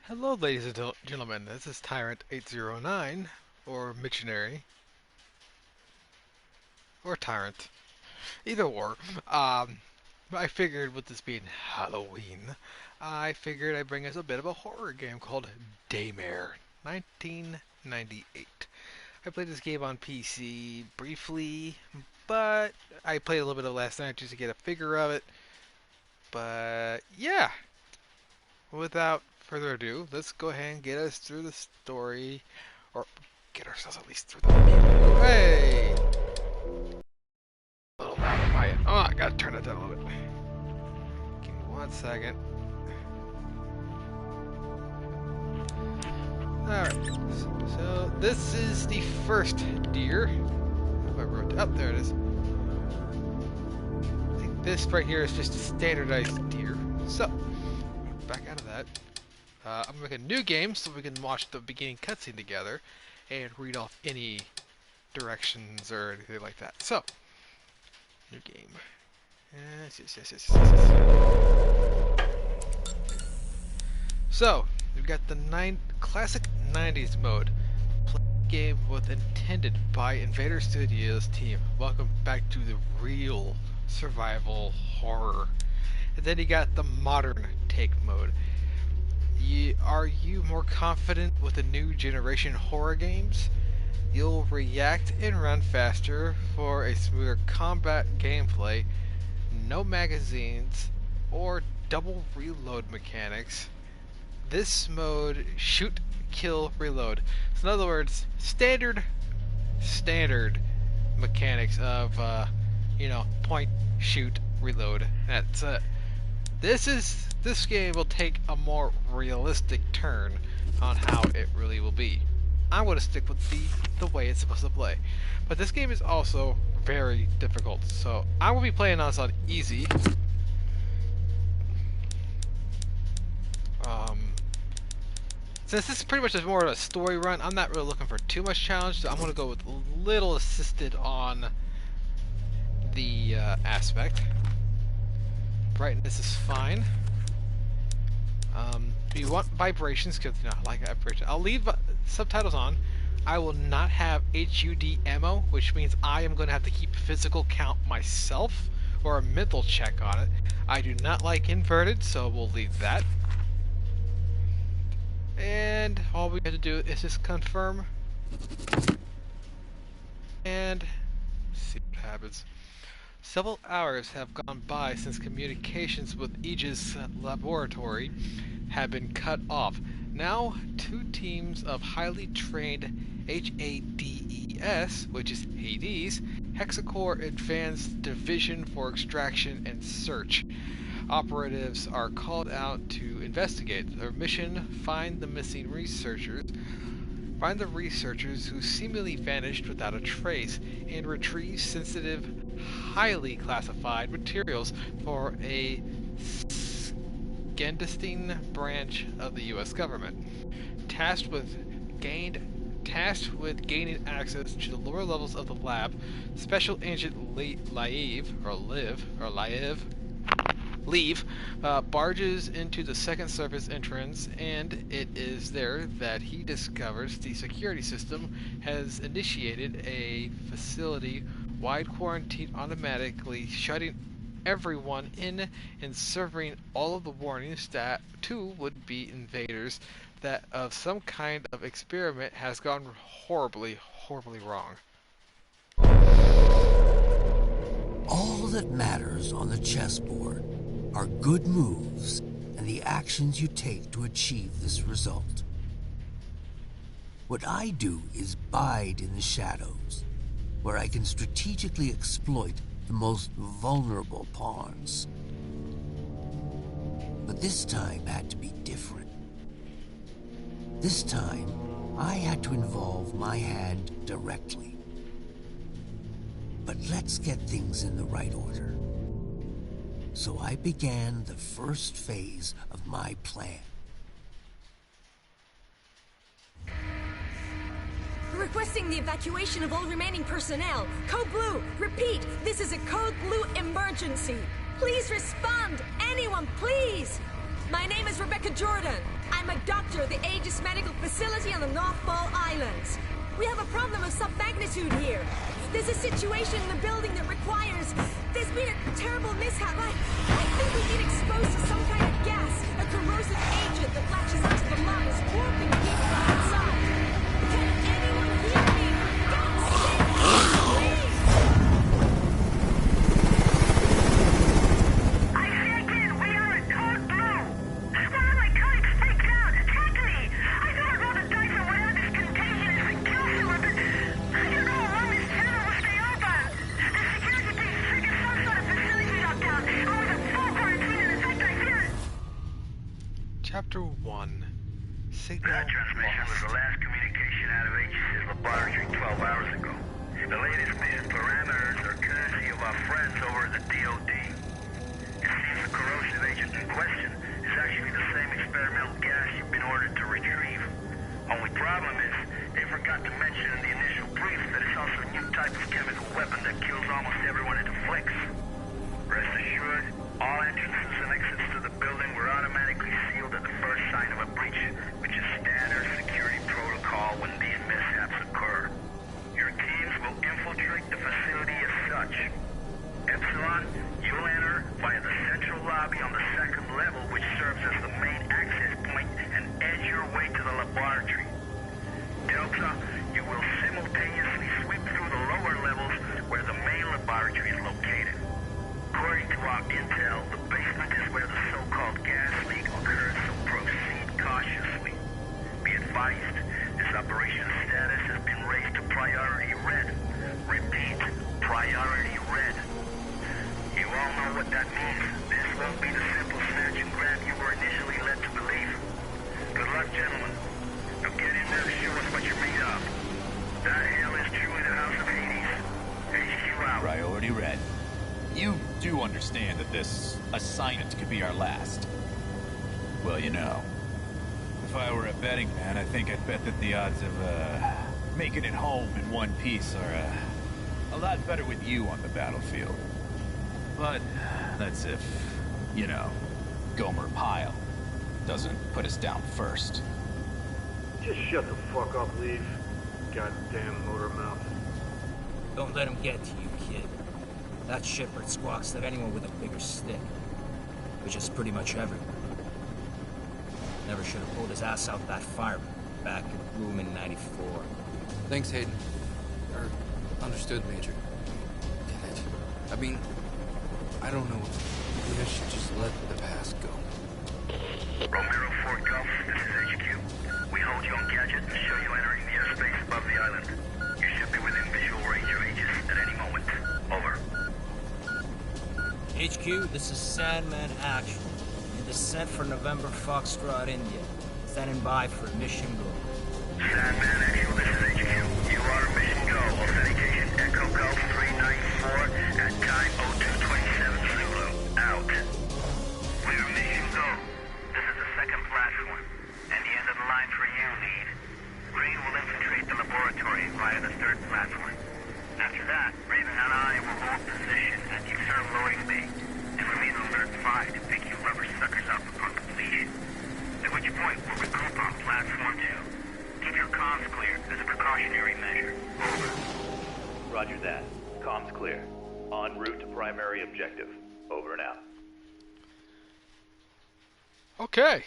Hello, ladies and gentlemen. This is Tyrant 809, or Missionary, or Tyrant. Either or. I figured with this being Halloween, I figured I'd bring us a bit of a horror game called Daymare, 1998. I played this game on PC briefly, but I played a little bit of it last night just to get a figure of it. But yeah, without further ado, let's go ahead and get us through the story, or get ourselves at least through the video. Hey! A little loud on my end. Oh, I gotta turn it down a little bit. Give me 1 second. Alright, so this is the first deer. I wrote it up, there it is. I think this right here is just a standardized deer. So, back out of that. I'm gonna make a new game so we can watch the beginning cutscene together and read off any directions or anything like that. So, new game. Yes. So, we've got the classic 90s mode. Play the game with intended by Invader Studios team. Welcome back to the real survival horror. And then you got the modern take mode. Are you more confident with the new generation horror games? You'll react and run faster for a smoother combat gameplay, no magazines, or double reload mechanics. This mode, shoot, kill, reload. So in other words, standard mechanics of, point, shoot, reload. That's it. This game will take a more realistic turn on how it really will be. I'm going to stick with the way it's supposed to play. But this game is also very difficult, so I will be playing this on easy. Since this is pretty much just more of a story run, I'm not really looking for too much challenge, so I'm going to go with a little assisted on the aspect. Brightness is fine. Do you want vibrations? Because I like vibrations. I'll leave subtitles on. I will not have HUD ammo, which means I am going to have to keep physical count myself, or a mental check on it. I do not like inverted, so we'll leave that. And all we have to do is just confirm and see what happens. Several hours have gone by since communications with Aegis Laboratory have been cut off. Now, two teams of highly trained HADES, which is Hades, Hexacore Advanced Division for Extraction and Search. Operatives are called out to investigate. Their mission: find the missing researchers. Find the researchers who seemingly vanished without a trace, and retrieve sensitive, highly classified materials for a clandestine branch of the U.S. government. Tasked with gaining access to the lower levels of the lab, Special Agent Leave barges into the second surface entrance, and it is there that he discovers the security system has initiated a facility-wide quarantine, automatically shutting everyone in and serving all of the warnings that to would-be invaders that of some kind of experiment has gone horribly wrong. All that matters on the chessboard are good moves and the actions you take to achieve this result. What I do is bide in the shadows, where I can strategically exploit the most vulnerable pawns. But this time had to be different. This time, I had to involve my hand directly. But let's get things in the right order. So I began the first phase of my plan. Requesting the evacuation of all remaining personnel. Code Blue. Repeat, this is a Code Blue emergency. Please respond. Anyone, please. My name is Rebecca Jordan. I'm a doctor at the Aegis Medical Facility on the North Ball Islands. We have a problem of some magnitude here. There's a situation in the building that requires... There's been a terrible mishap. I think we've been exposed to some kind of gas, a corrosive agent that latches onto the lungs, warping people outside. Can anyone hear me? For God's sake, please! I say again, we are at Code Blue. Squad of my colleagues freaked out. Check me. I thought I'd roll the dice on whatever this contagion is and kill someone, but I don't know how long this channel will stay open. The security team triggered some sort of facility lockdown. I was at full quarantine, and in fact, I fear it. Chapter 1. Signal That transmission was the lost. last communication out of Aegis' laboratory 12 hours ago. The latest mission parameters are courtesy of our friends over at the DOD. It seems the corrosive agent in question is actually the same experimental gas you've been ordered to retrieve. Only problem is, they forgot to mention in the initial brief that it's also a new type of chemical weapon that kills almost everyone it afflicts. Rest assured, all entrances and exits to the building were automatically sealed at the first sign of a breach, which is standard security protocol when these mishaps occur. Your teams will infiltrate the facility as such. Epsilon, you'll enter via the central lobby on the second level, which serves as the main access point, and edge your way to the laboratory. Delta, you will simultaneously sweep through the lower levels where the main laboratory is located. According to our intel, the basement is where the so-called gas leak occurred, so proceed cautiously. Be advised, this operation's status has been raised to priority red. Repeat, priority red. You all know what that means. This won't be the simple snatch and grab you were initially led to believe. Good luck, gentlemen. Now get in there to show us what you're made of. That hell is truly the House of Hades. HQ out. Priority red. You do understand that this assignment could be our last. Well, you know, if I were a betting man, I think I'd bet that the odds of, making it home in one piece are, a lot better with you on the battlefield. But that's if, you know, Gomer Pyle doesn't put us down first. Just shut the fuck up, Leaf. Goddamn motor mouth. Don't let him get to you, kid. That shipper squawks at anyone with a bigger stick. Which is pretty much everyone. Never should have pulled his ass out that fire back in Bloomin' '94. Thanks, Hayden. Understood, Major. Damn it. I mean, I don't know. Maybe I should just let the past go. Romero 4 Golf, this is HQ. We hold you on gadget and show you entering the airspace above the island. You should be within visual range of Aegis at any moment. Over. HQ, this is Sandman Actual. In descent for November Foxtrot, India. Standing by for mission go. Sandman Actual, this is HQ. You are mission go. Authentication Echo Golf 394 at time 0227 Zulu. Out. We're mission go. This is the second platform. And the end of the line for you, lead. Green will infiltrate the laboratory via the third platform. After that, Raven and I will hold position at the external loading bay and remain alert 5 to pick you rubber suckers up upon completion. At which point, we'll regroup on platform 2. Keep your comms clear as a precautionary measure. Over. Roger that. Comms clear. En route to primary objective. Over and out. Okay.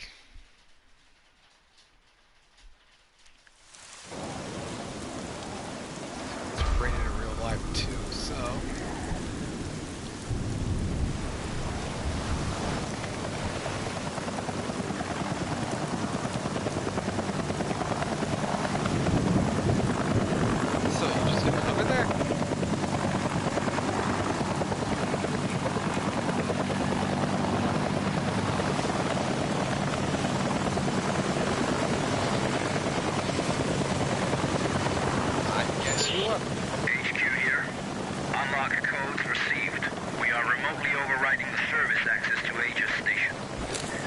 It's raining in real life too, so. So you just gonna live in there? I guess you are. HQ here. Unlock codes received. We are remotely overriding the service access to Aegis Station.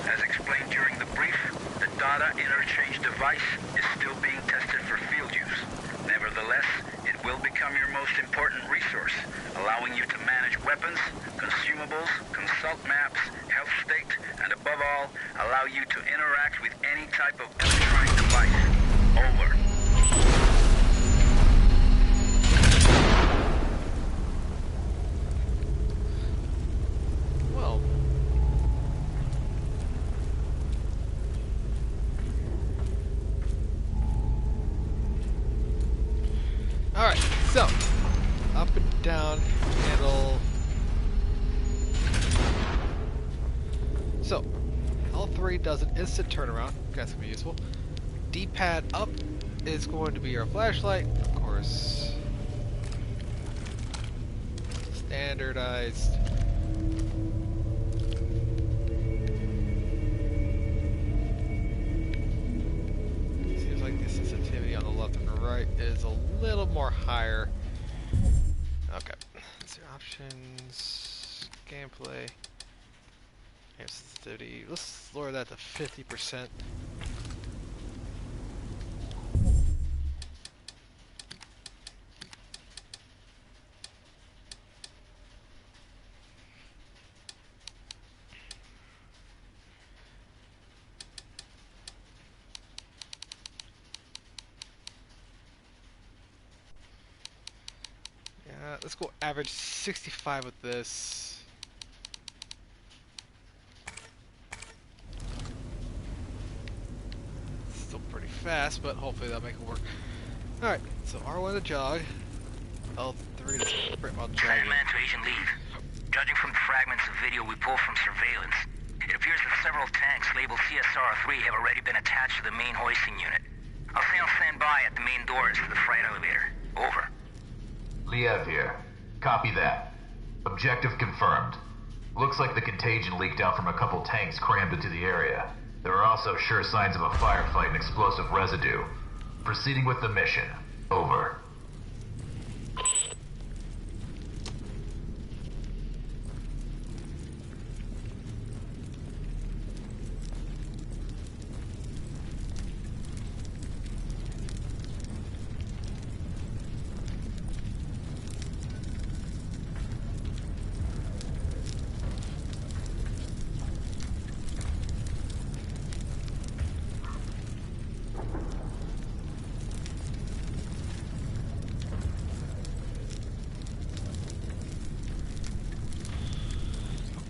As explained during the brief, the data interchange device is still being tested for field use. Nevertheless, it will become your most important resource, allowing you to manage weapons, consumables, consult maps, health state, and above all, allow allow you to interact with any type of electronic device. Over. Well. Alright, so up and down handle. So L3 does an instant turnaround. That's gonna be useful. D-pad up is going to be our flashlight, of course. Standardized. Seems like the sensitivity on the left and the right is a little more higher. Okay. Let's see, options, gameplay, game sensitivity. Let's lower that to 50%. Let's go average 65 with this. Still pretty fast, but hopefully that'll make it work. Alright, so R1 to jog, L3 to sprint while jogging. Sandman to Agent Leave. Judging from the fragments of video we pulled from surveillance, it appears that several tanks labeled CSR-3 have already been attached to the main hoisting unit. I'll stay on standby at the main doors to the freight elevator. Over. Liev here. Copy that. Objective confirmed. Looks like the contagion leaked out from a couple tanks crammed into the area. There are also sure signs of a firefight and explosive residue. Proceeding with the mission. Over.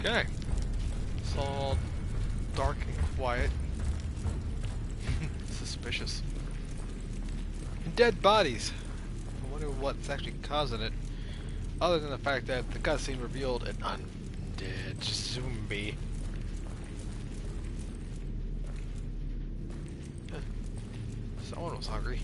Okay. It's all dark and quiet. Suspicious. And dead bodies. I wonder what's actually causing it. Other than the fact that the cutscene revealed an undead zombie. Someone was hungry.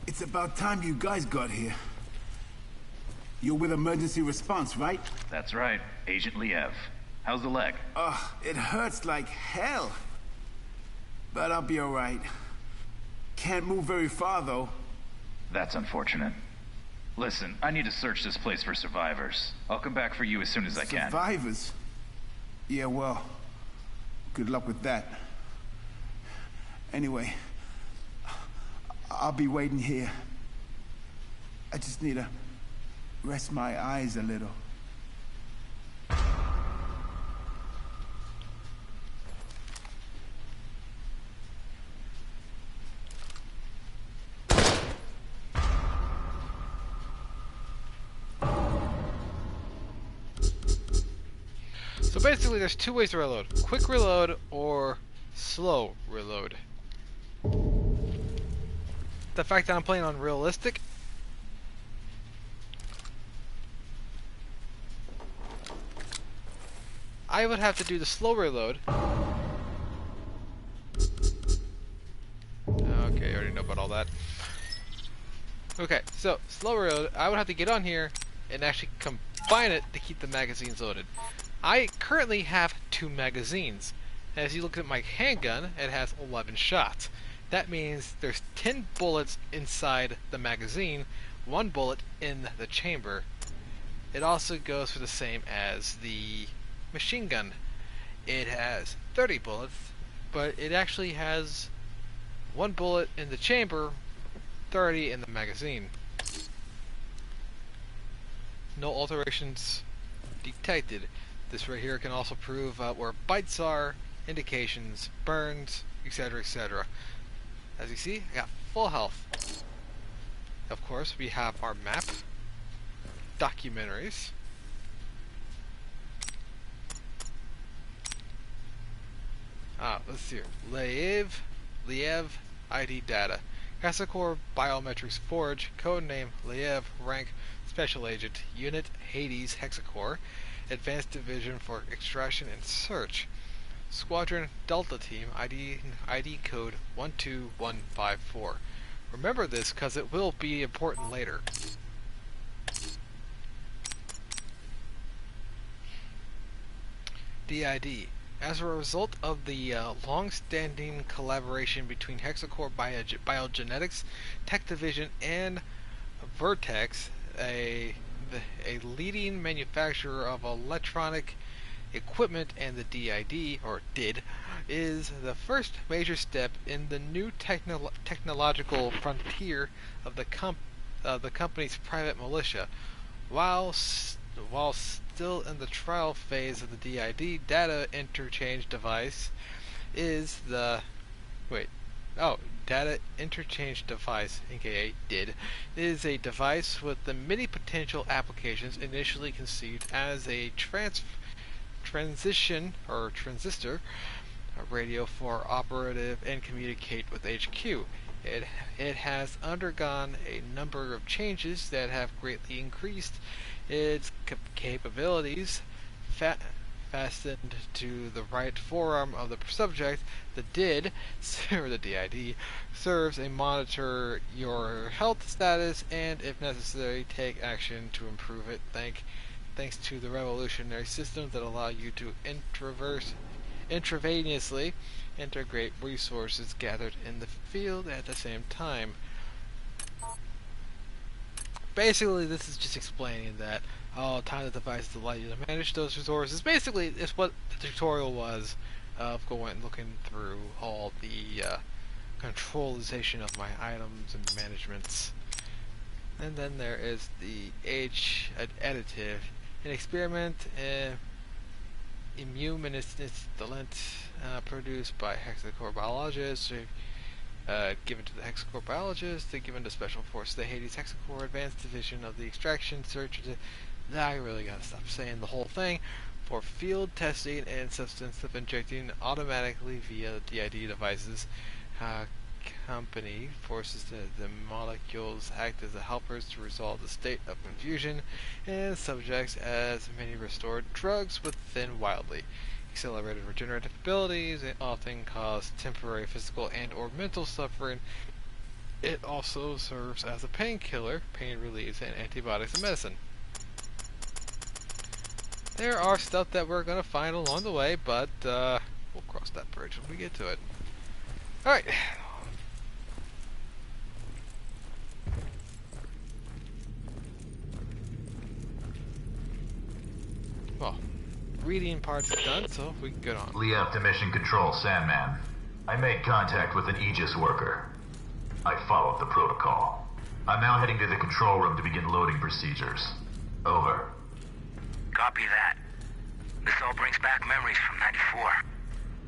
It's about time you guys got here. You're with emergency response, right? That's right, Agent Liev. How's the leg? Ugh, it hurts like hell. But I'll be alright. Can't move very far, though. That's unfortunate. Listen, I need to search this place for survivors. I'll come back for you as soon as I can. Survivors? Yeah, well, good luck with that. Anyway, I'll be waiting here. I just need to rest my eyes a little. So basically there's two ways to reload. Quick reload or slow reload. The fact that I'm playing on realistic, I would have to do the slow reload. Okay, I already know about all that. Okay, so slow reload, I would have to get on here and actually combine it to keep the magazines loaded. I currently have 2 magazines. As you look at my handgun, it has 11 shots. That means there's 10 bullets inside the magazine, 1 bullet in the chamber. It also goes for the same as the machine gun. It has 30 bullets, but it actually has 1 bullet in the chamber, 30 in the magazine. No alterations detected. This right here can also prove where bites are, indications, burns, etc., etc. As you see, I got full health. Of course, we have our map, documentaries, let's see here. Liev ID data. Hexacore Biometrics Forge, codename Liev, rank Special Agent, Unit Hades Hexacore, Advanced Division for Extraction and Search. Squadron Delta Team, ID code 12154. Remember this because it will be important later. DID. As a result of the long-standing collaboration between Hexacore Biogenetics, Tech Division, and Vertex, a leading manufacturer of electronic equipment, and the DID, or DID, is the first major step in the new technological frontier of the company's private militia. While still in the trial phase of the DID, data interchange device is the data interchange device, aka DID, is a device with the many potential applications initially conceived as a transistor radio for operative and communicate with HQ. It has undergone a number of changes that have greatly increased its capabilities. Fastened to the right forearm of the subject, the DID, or the DID, serves to monitor your health status and, if necessary, take action to improve it. Thanks to the revolutionary systems that allow you to intravenously integrate resources gathered in the field at the same time. Basically, this is just explaining that time the devices allow you to manage those resources. Basically, it's what the tutorial was of going looking through all the controlization of my items and managements. And then there is the age additive, an experiment immunostimulant produced by Hexacore biologists, given to the Hexacore biologists, given to Special Forces, the Hades Hexacore Advanced Division of the Extraction Search. I really gotta stop saying the whole thing. For field testing and substance of injecting automatically via DID devices, company forces the molecules act as the helpers to resolve the state of confusion in subjects, as many restored drugs within wildly accelerated regenerative abilities. It often cause temporary physical and or mental suffering. It also serves as a painkiller, pain relieves, and antibiotics and medicine. There are stuff that we're going to find along the way, but we'll cross that bridge when we get to it. Alright. Well, reading part's done, so we can get on. Liev to Mission Control, Sandman. I made contact with an Aegis worker. I followed the protocol. I'm now heading to the control room to begin loading procedures. Over. Copy that. This all brings back memories from 94.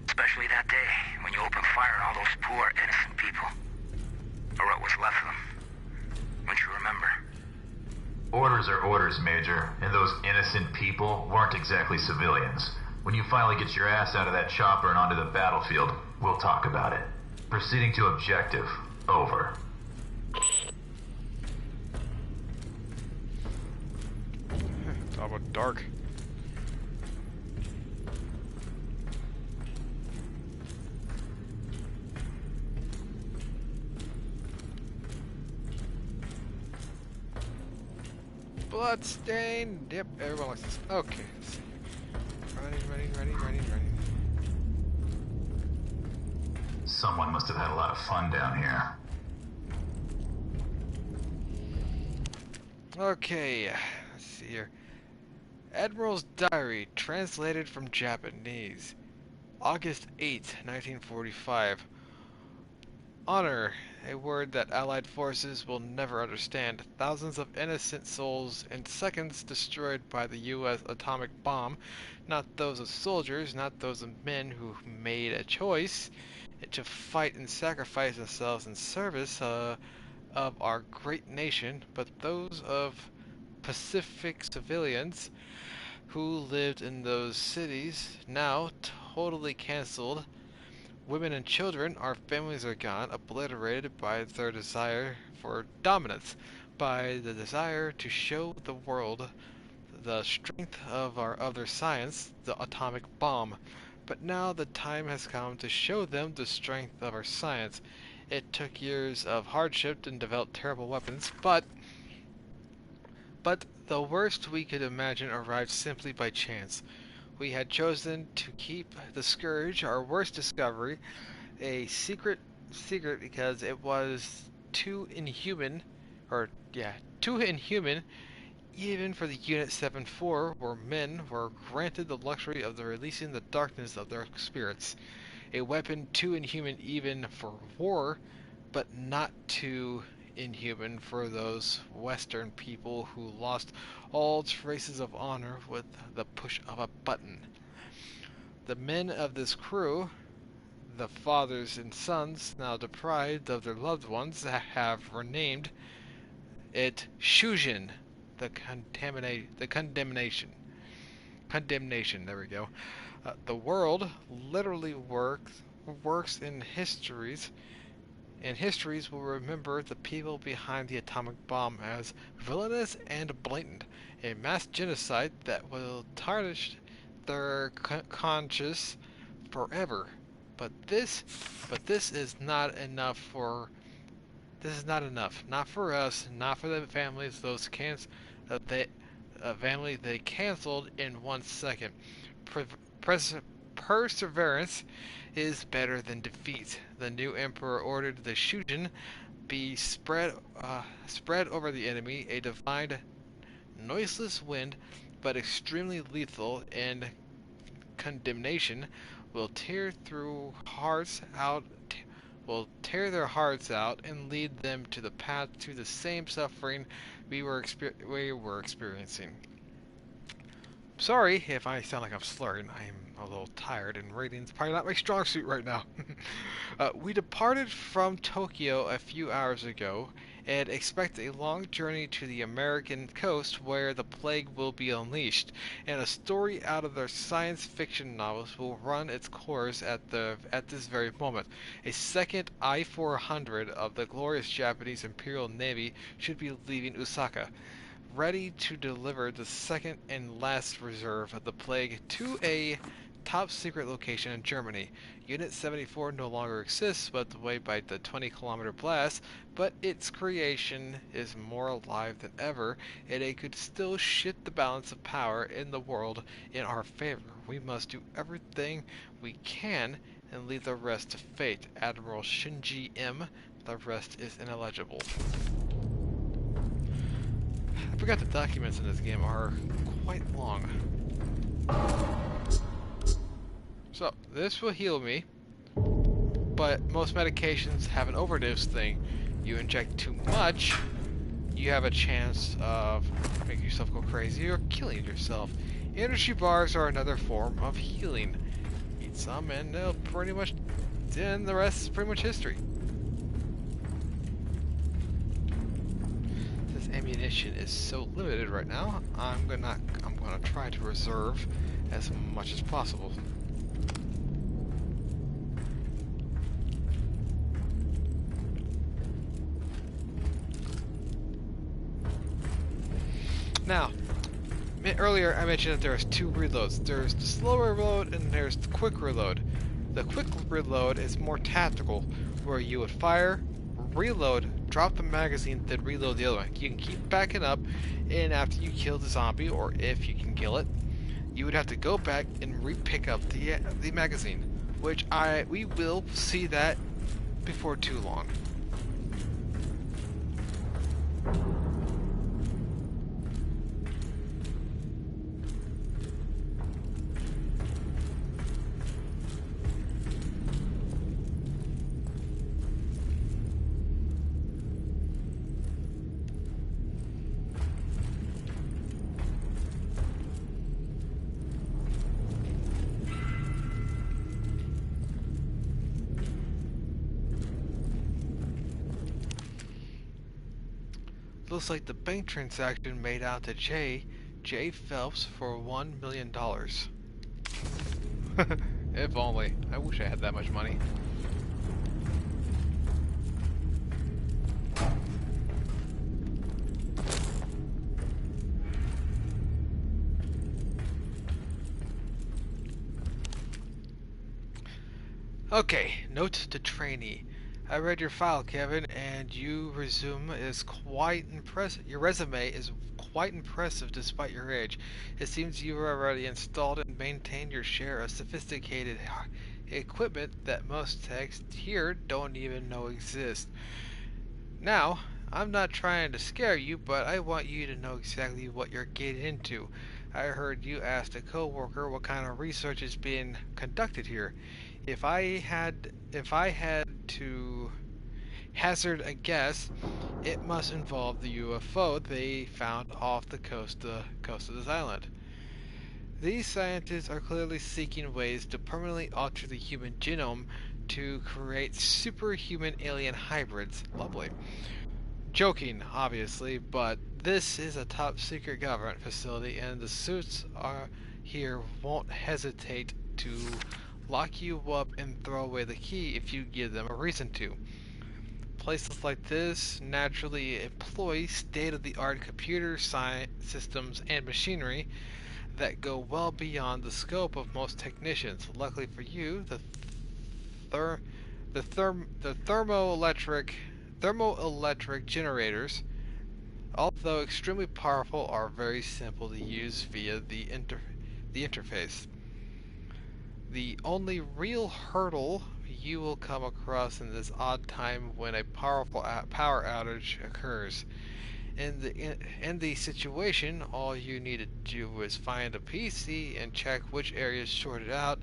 Especially that day, when you opened fire on all those poor, innocent people. Or what was left of them. Don't you remember? Orders are orders, Major, and those innocent people weren't exactly civilians. When you finally get your ass out of that chopper and onto the battlefield, we'll talk about it. Proceeding to objective. Over. Talk about dark. Bloodstained. Yep, everyone likes this. Okay. Running. Someone must have had a lot of fun down here. Okay, let's see here. Admiral's Diary, translated from Japanese. August 8, 1945. Honor, a word that Allied forces will never understand. Thousands of innocent souls in seconds destroyed by the U.S. atomic bomb. Not those of soldiers, not those of men who made a choice to fight and sacrifice themselves in service of our great nation, but those of Pacific civilians who lived in those cities, now totally cancelled. Women and children, our families are gone, obliterated by their desire for dominance, by the desire to show the world the strength of their science, the atomic bomb. But now the time has come to show them the strength of our science. It took years of hardship to develop terrible weapons, but the worst we could imagine arrived simply by chance. We had chosen to keep the Scourge, our worst discovery, a secret because it was too inhuman, too inhuman even for the Unit 74, where men were granted the luxury of releasing the darkness of their spirits. A weapon too inhuman even for war, but not too inhuman for those Western people who lost all traces of honor with the push of a button. The men of this crew, the fathers and sons now deprived of their loved ones, have renamed it Shujin, the condemnation. There we go. The world literally works in histories, and histories will remember the people behind the atomic bomb as villainous and blatant, a mass genocide that will tarnish their conscience forever. But this is not enough for. This is not enough. Not for us. Not for the families. Those family they canceled in 1 second. Perseverance is better than defeat. The new emperor ordered the Shujin be spread over the enemy, a divine, noiseless wind, but extremely lethal, and condemnation will tear their hearts out and lead them to the path to the same suffering we were experiencing. Sorry if I sound like I'm slurring. I'm a little tired, and reading's probably not my strong suit right now. We departed from Tokyo a few hours ago and expect a long journey to the American coast where the plague will be unleashed, and a story out of their science fiction novels will run its course at this very moment. A second I-400 of the glorious Japanese Imperial Navy should be leaving Osaka, ready to deliver the second and last reserve of the plague to a top secret location in Germany. Unit 74 no longer exists, swept away by the 20-kilometer blast, but its creation is more alive than ever, and it could still shift the balance of power in the world in our favor. We must do everything we can and leave the rest to fate. Admiral Shinji M. The rest is ineligible. I forgot the documents in this game are quite long. So, this will heal me, but most medications have an overdose thing. You inject too much, you have a chance of making yourself go crazy or killing yourself. Energy bars are another form of healing. Eat some and they'll pretty much, then the rest is pretty much history. Since ammunition is so limited right now, I'm gonna try to reserve as much as possible. Now, earlier I mentioned that there's two reloads. There's the slower reload and there's the quick reload. The quick reload is more tactical, where you would fire, reload, drop the magazine, then reload the other one. You can keep backing up, and after you kill the zombie, or if you can kill it, you would have to go back and re-pick up the magazine, which we will see that before too long. Looks like the bank transaction made out to J. Phelps for $1 million. If only. I wish I had that much money. Okay, note to trainee. I read your file, Kevin, and your resume is quite impressive. Your resume is quite impressive despite your age. It seems you've already installed and maintained your share of sophisticated equipment that most techs here don't even know exists. Now, I'm not trying to scare you, but I want you to know exactly what you're getting into. I heard you asked a coworker what kind of research is being conducted here. If I had to hazard a guess, it must involve the UFO they found off the coast of this island. These scientists are clearly seeking ways to permanently alter the human genome to create superhuman alien hybrids. Lovely. Joking, obviously, but this is a top secret government facility, and the suits are here won't hesitate to lock you up and throw away the key if you give them a reason to. Places like this naturally employ state-of-the-art computer science systems and machinery that go well beyond the scope of most technicians. Luckily for you, ther- the thermoelectric generators, although extremely powerful, are very simple to use via the interface. The only real hurdle you will come across in this odd time when a powerful power outage occurs. In the situation, all you need to do is find a PC and check which areas shorted out.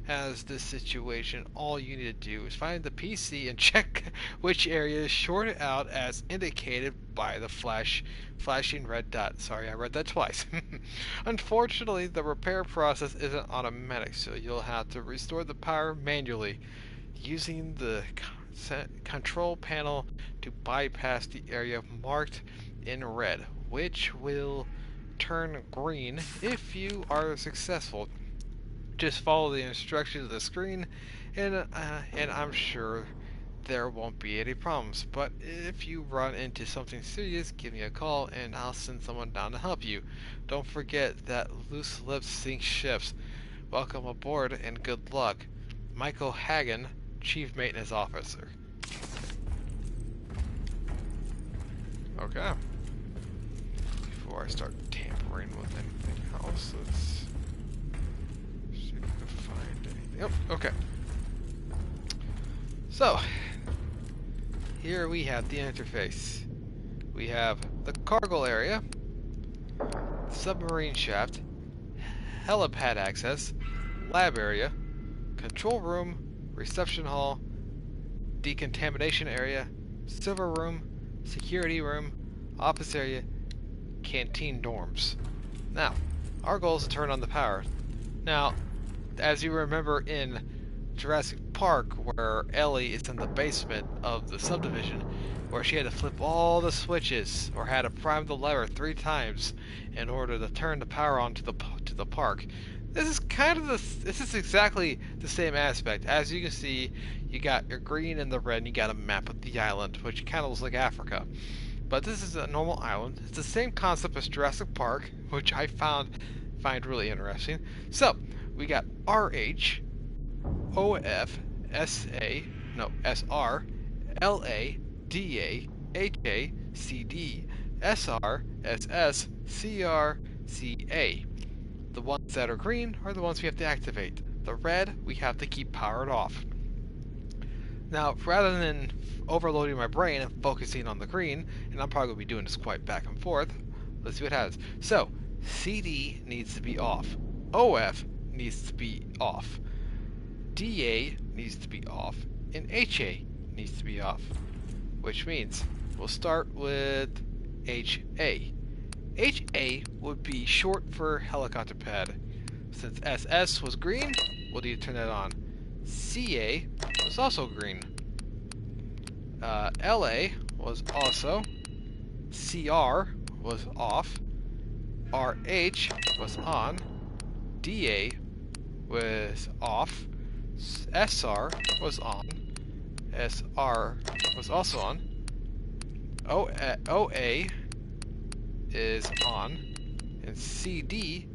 As this situation, all you need to do is find the PC and check which area is shorted out as indicated by the flashing red dot. Sorry, I read that twice. Unfortunately, the repair process isn't automatic, so you'll have to restore the power manually using the control panel to bypass the area marked in red, which will turn green if you are successful. Just follow the instructions of the screen, and I'm sure there won't be any problems. But if you run into something serious, give me a call, and I'll send someone down to help you. Don't forget that loose lips sink ships. Welcome aboard, and good luck. Michael Hagen, Chief Maintenance Officer. Okay. Before I start tampering with anything else, let's see if we can find anything. Yep, okay. So, here we have the interface. We have the cargo area, submarine shaft, helipad access, lab area, control room, reception hall, decontamination area, server room, security room, office area, canteen dorms. Now, our goal is to turn on the power. Now, as you remember in Jurassic Park, where Ellie is in the basement of the subdivision, where she had to flip all the switches or had to prime the lever 3 times in order to turn the power on to the park. This is exactly the same aspect. As you can see, you got your green and the red, and you got a map of the island, which kind of looks like Africa. But this is a normal island. It's the same concept as Jurassic Park, which I find really interesting. So, we got RH, OF, SA, no, SR, LA, DA, HA, CD, SR, SS, CR, CA. The ones that are green are the ones we have to activate. The red, we have to keep powered off. Now, rather than overloading my brain and focusing on the green, and I'm probably going to be doing this quite back and forth, let's see what happens. So, CD needs to be off. OF needs to be off. DA needs to be off. And HA needs to be off. Which means we'll start with HA. HA would be short for helicopter pad. Since SS was green, we'll need to turn that on. CA was also green. LA was also CR was off, RH was on, DA was off, SR was on, SR was also on, OA is on, and CD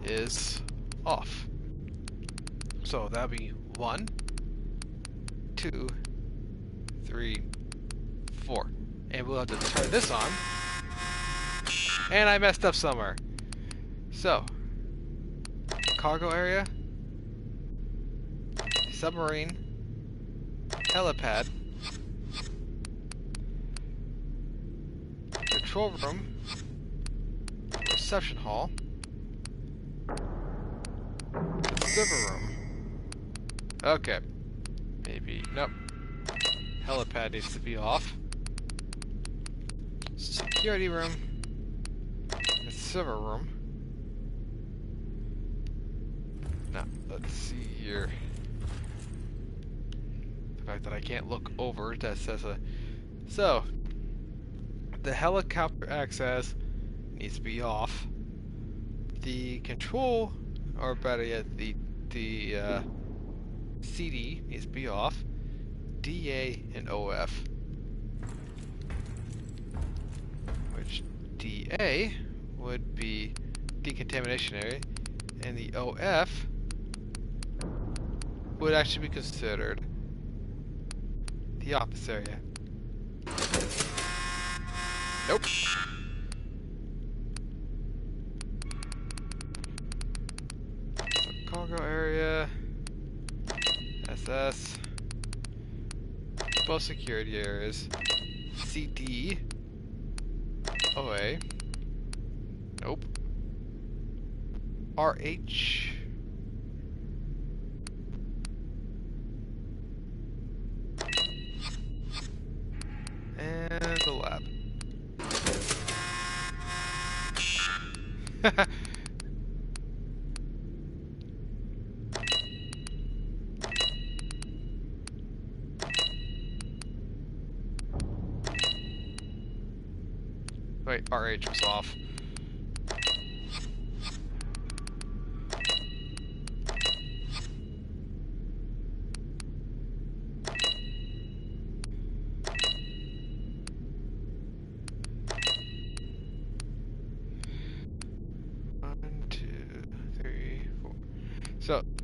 is off. So that'll be 1, 2, 3, 4. And we'll have to turn this on. And I messed up somewhere. So, cargo area, submarine, helipad, control room, reception hall, server room. Okay. Maybe. Nope. Helipad needs to be off. Security room. The server room. Now, let's see here. The fact that I can't look over, that says a... So, the helicopter access needs to be off. The control, or better yet, the CD needs to be off. DA and OF. Which DA would be decontamination area, and the OF would actually be considered the office area. Nope. So cargo area, SS, both security areas, CD, OA, nope, RH, and the lab. Wait, RH was off.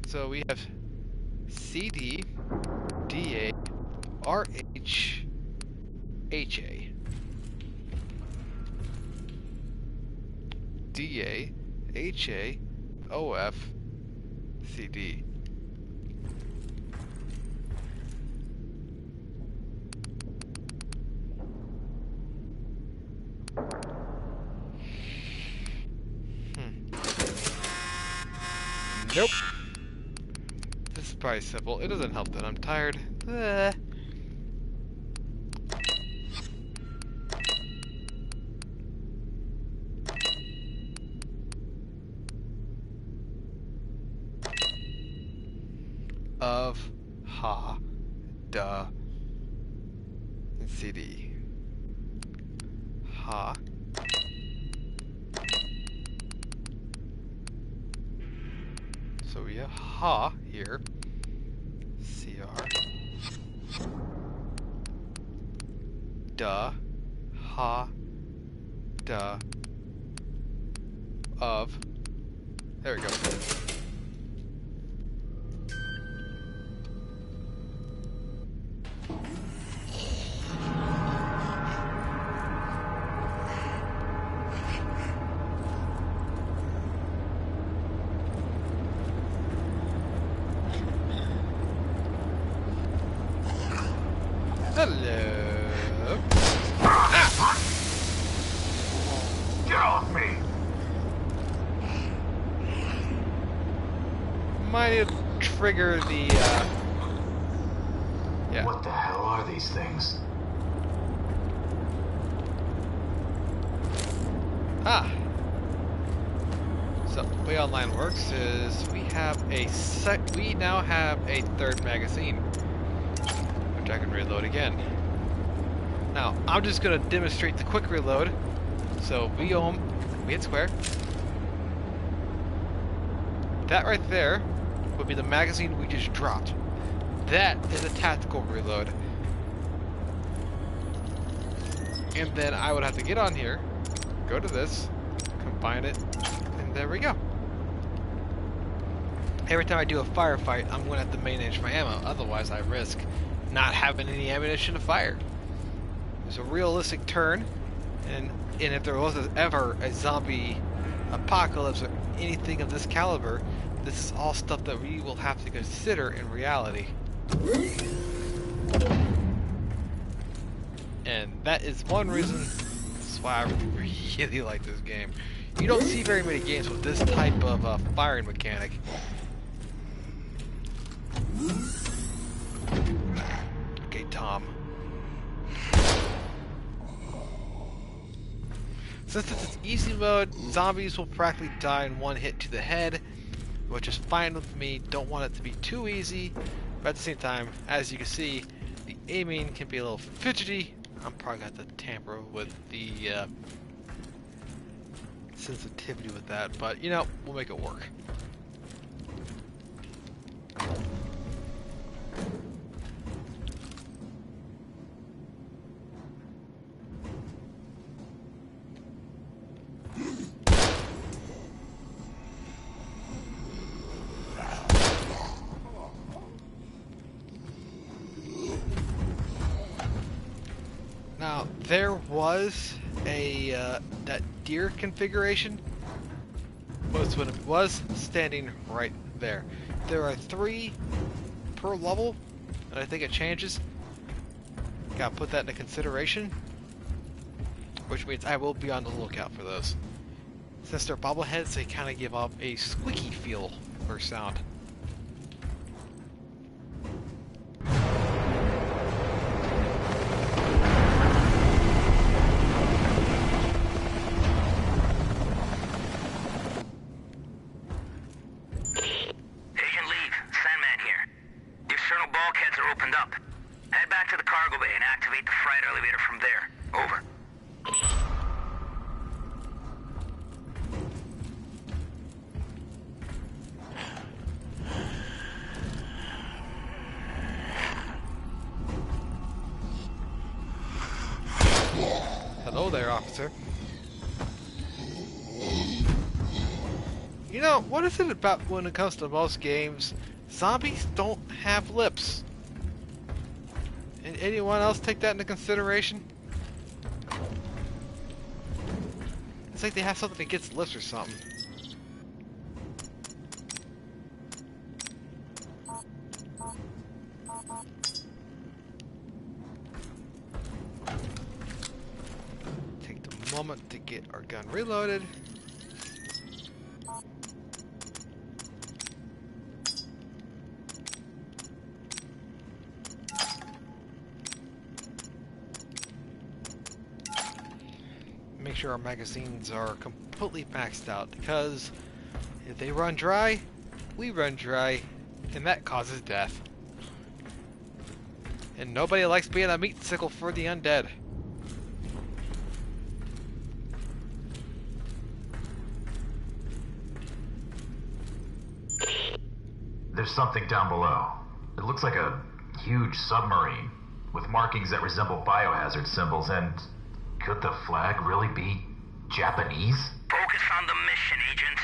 So we have CD, DA, RH, HA. DA, HA, OF, CD. Nope. This is probably simple. It doesn't help that I'm tired. Of, ha, duh, and CD. Ha. So we have ha here. CR. Duh. Ha. Duh. Of. There we go. Hello. Ah! Get off me! Might have triggered the, yeah. What the hell are these things? Ah. So, the way online works is we now have a third magazine, which I can reload again. Now, I'm just going to demonstrate the quick reload. So, we hit square. That right there would be the magazine we just dropped. That is a tactical reload. And then I would have to get on here, go to this, combine it, and there we go. Every time I do a firefight, I'm going to have to manage my ammo. Otherwise, I risk not having any ammunition to fire. There's a realistic turn, and if there was ever a zombie apocalypse or anything of this caliber, this is all stuff that we will have to consider in reality. And that is one reason that's why I really like this game. You don't see very many games with this type of firing mechanic. Okay, Tom. Since this is easy mode, zombies will practically die in one hit to the head, which is fine with me. Don't want it to be too easy, but at the same time, as you can see, the aiming can be a little fidgety. I'm probably going to have to tamper with the sensitivity with that, but you know, we'll make it work. Now, there was a, that deer configuration was when it was standing right there. There are 3 per level, and I think it changes. Gotta put that into consideration, which means I will be on the lookout for those. Since they're bobbleheads, they kind of give off a squeaky feel or sound. Hello there, officer. You know, what is it about when it comes to most games, zombies don't have lips? And anyone else take that into consideration? It's like they have something that gets lips or something. Moment to get our gun reloaded. Make sure our magazines are completely maxed out, because if they run dry, we run dry, and that causes death. And nobody likes being a meat sickle for the undead. There's something down below. It looks like a huge submarine with markings that resemble biohazard symbols, and could the flag really be Japanese? Focus on the mission, Agent.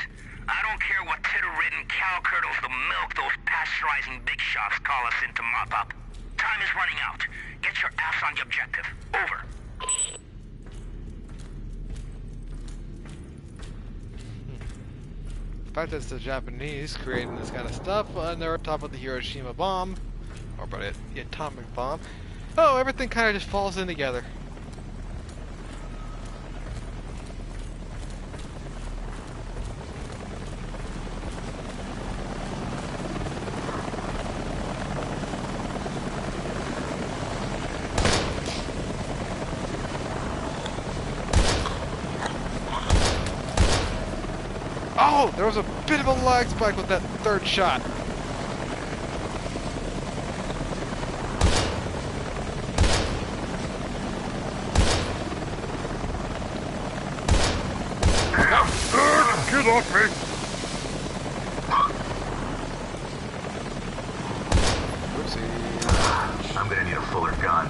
I don't care what titter-ridden cow curdles the milk those pasteurizing big shots call us in to mop up. Time is running out. Get your ass on the objective. Over. The fact that it's the Japanese creating this kind of stuff, and they're on top of the Hiroshima bomb, or about it, the atomic bomb. Oh, everything kind of just falls in together. Oh, there was a bit of a lag spike with that third shot. lost me! Oopsie. I'm gonna need a fuller gun.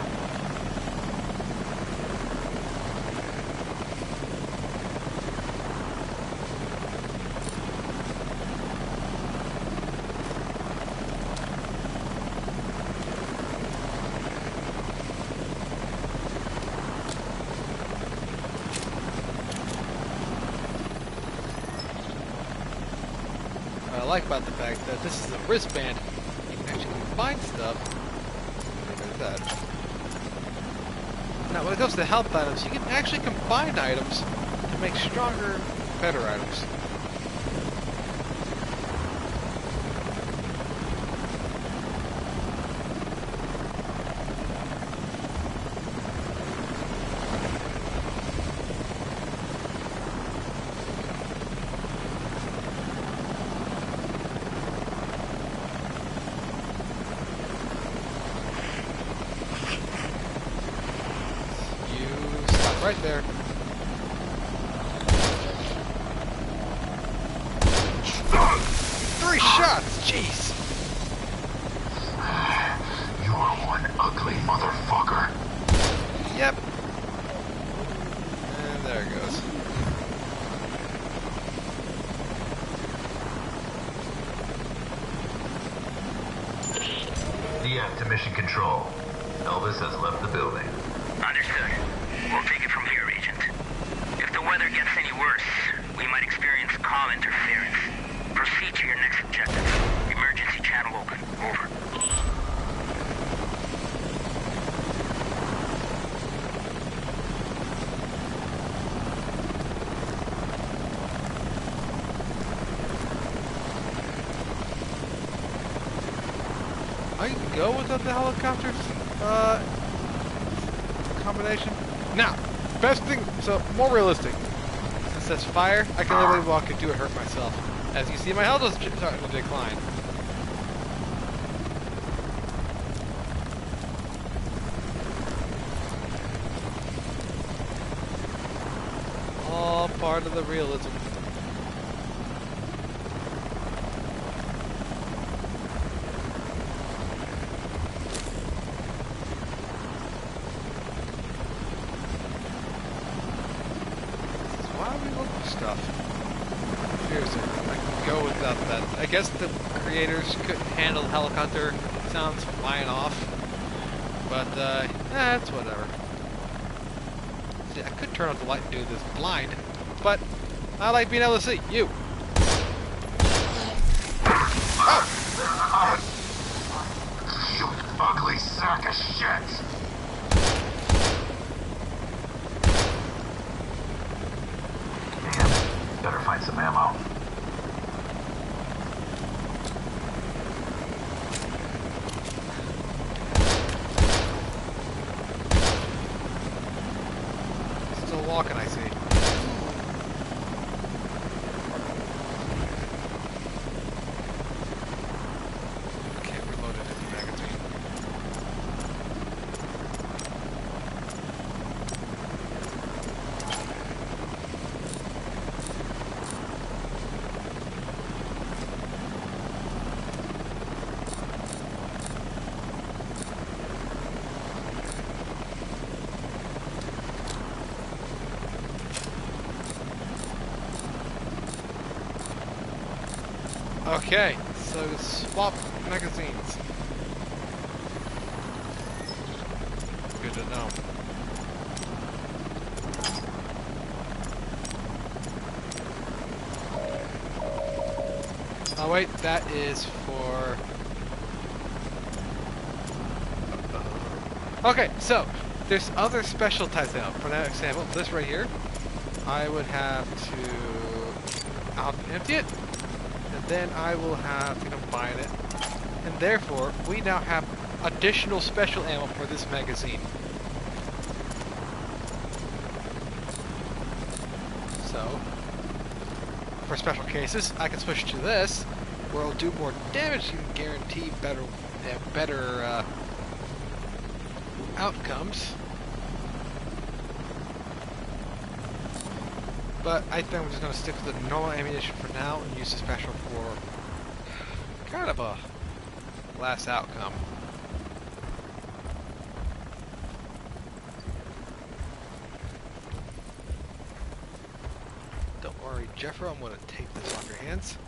What I like about the fact that this is a wristband, you can actually combine stuff. Like that. Now, when it comes to health items, you can actually combine items to make stronger, better items. Right there. Three shots! Jeez! You are one ugly motherfucker. Yep. And there it goes. DF to mission control. Elvis has left the building. Understood. We'll take it from here, Agent. If the weather gets any worse, we might experience comm interference. Proceed to your next objective. Emergency channel open. Over. I can go without the helicopters combination. Now, best thing, so more realistic. Since that's fire, I can literally walk into it, hurt myself. As you see, my health is starting to decline. All part of the realism. Stuff. Seriously, I can go without that. I guess the creators couldn't handle helicopter sounds flying off, but it's whatever. See, I could turn off the light and do this blind, but I like being able to see you. Oh! You ugly sack of shit! Better find some ammo. Still walking, I see. Can't reload it in the magazine. Okay, so swap magazines. Good to know. Oh wait, that is for... Okay, so there's other special types now. For that example, this right here, I would have to... I'll have to empty it. Then I will have to combine it, and therefore we now have additional special ammo for this magazine. So, for special cases, I can switch to this, where it'll do more damage and guarantee better outcomes. But I think I'm just going to stick with the normal ammunition for now and use the special for kind of a last outcome. Don't worry, Jeffro, I'm going to take this off your hands.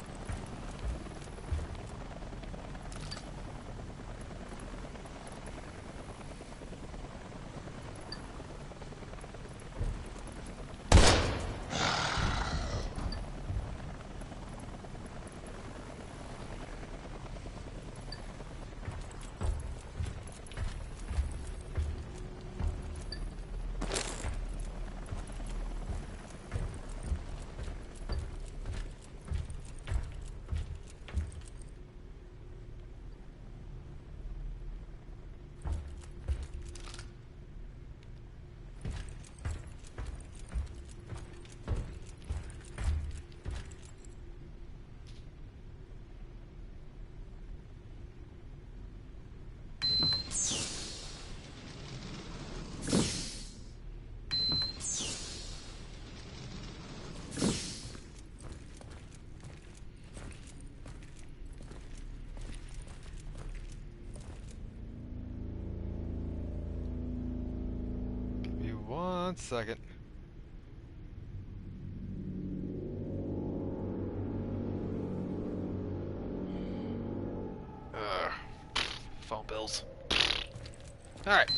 Give me 1 second. Phone bills. Alright.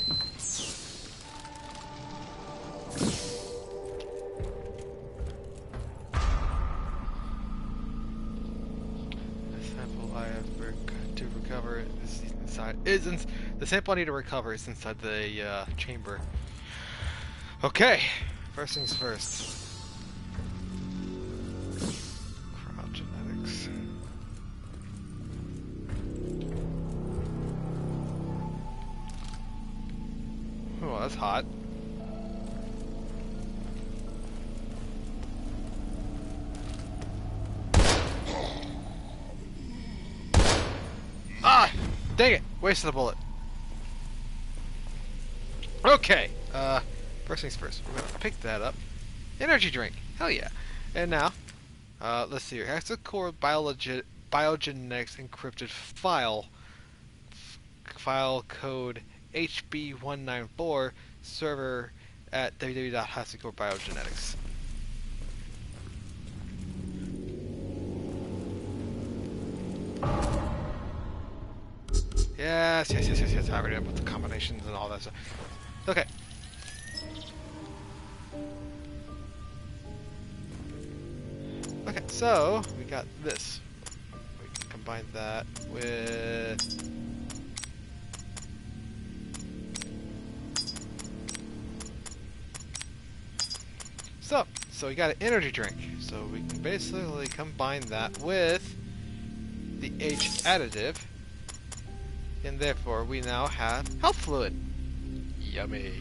To recover is inside. The sample I need to recover is inside the chamber. Okay, first things first. Cryogenetics. Oh, that's hot. Ah! Dang it! Wasted a bullet. Okay, first things first. We're gonna pick that up. Energy drink. Hell yeah. And now, let's see here. Hexacore biogenetics encrypted file. File code HB194 server at www.hexacorebiogenetics. Yes. I already know about the combinations and all that stuff. Okay. Okay, so we got this. We can combine that with so we got an energy drink. So we can basically combine that with the H additive. And therefore, we now have health fluid. Yummy.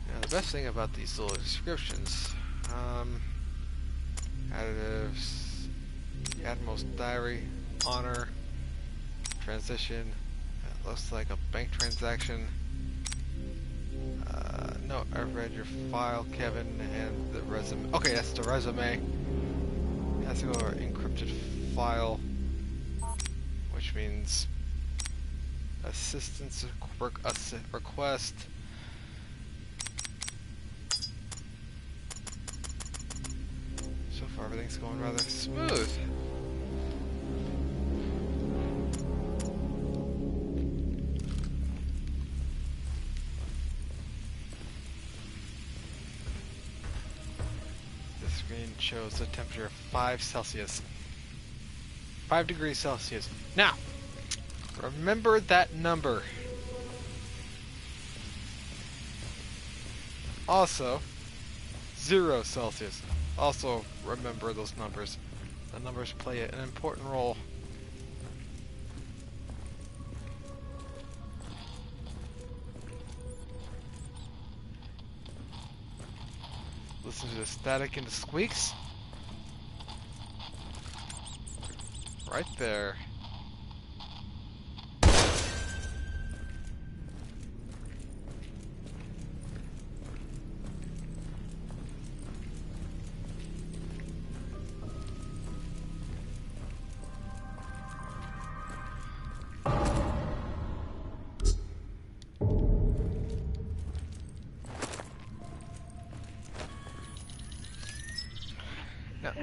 Now, the best thing about these little descriptions, additives, the Admiral's Diary, honor, transition, that looks like a bank transaction. No, I've read your file, Kevin, and the resume. Okay, that's the resume. That's to go to our encrypted file. Which means assistance request. So far, everything's going rather smooth. The screen shows the temperature of 5 Celsius. 5 degrees Celsius. Now, remember that number. Also, 0 Celsius. Also, remember those numbers. The numbers play an important role. Listen to the static and the squeaks. Right there.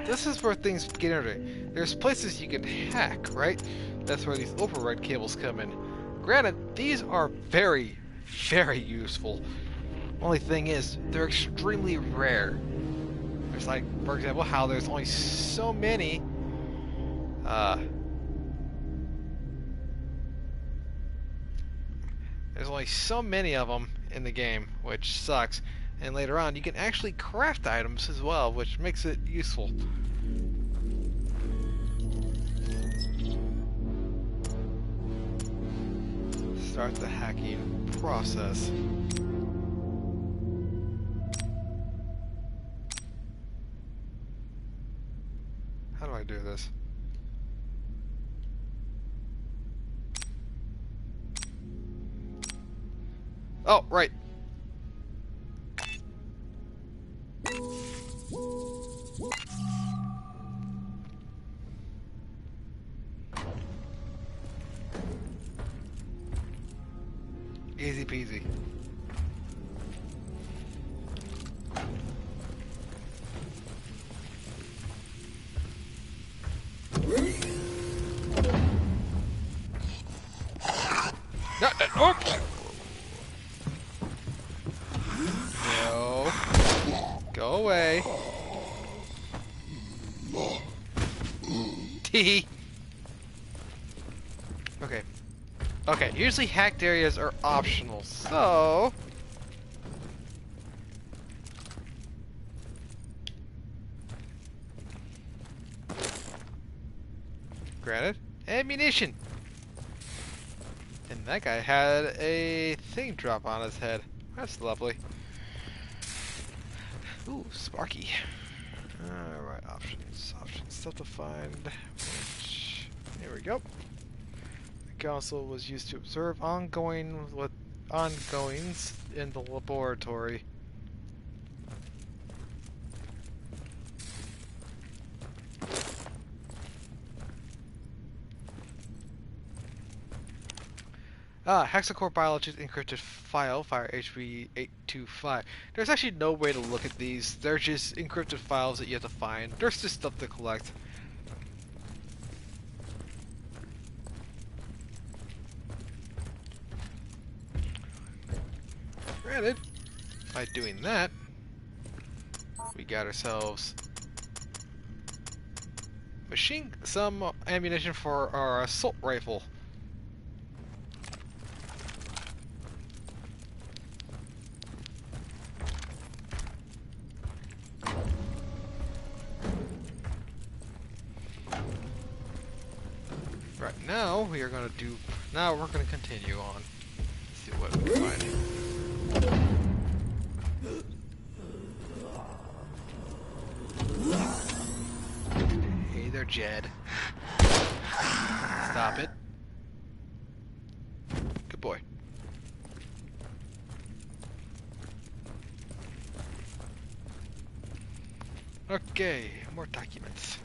this is where things get interesting. There's places you can hack, right? That's where these override cables come in. Granted, these are very, very useful. Only thing is, they're extremely rare. There's like, for example, how there's only so many, there's only so many of them in the game, which sucks. And later on, you can actually craft items as well, which makes it useful. Start the hacking process. How do I do this? Oh, right. Easy peasy. No. Go away. Tee. Okay. Okay, usually hacked areas are optional, so... Granted. Ammunition! And that guy had a thing drop on his head. That's lovely. Ooh, Sparky. Alright, options. Options. Stuff to find. Which... Here we go. The console was used to observe ongoings in the laboratory. Hexacore Biology's encrypted file, Fire HB825. There's actually no way to look at these. They're just encrypted files that you have to find. There's just stuff to collect. Granted, by doing that, we got ourselves some ammunition for our assault rifle. Right now, we are going to do. Now we're going to continue on. Let's see what we can find. Hey there, Jed. Stop it. Good boy. Okay, more documents.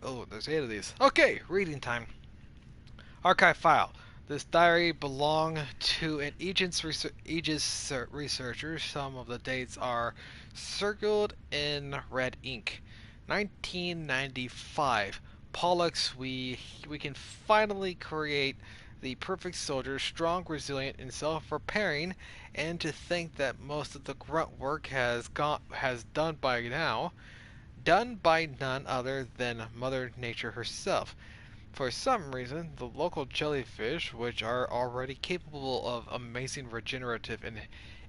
Oh, there's 8 of these. Okay, reading time. Archive file. This diary belonged to an Aegis researcher. Some of the dates are circled in red ink. 1995. Pollux, we can finally create the perfect soldier, strong, resilient, and self-repairing. And to think that most of the grunt work has done by now. Done by none other than Mother Nature herself. For some reason, the local jellyfish, which are already capable of amazing regenerative and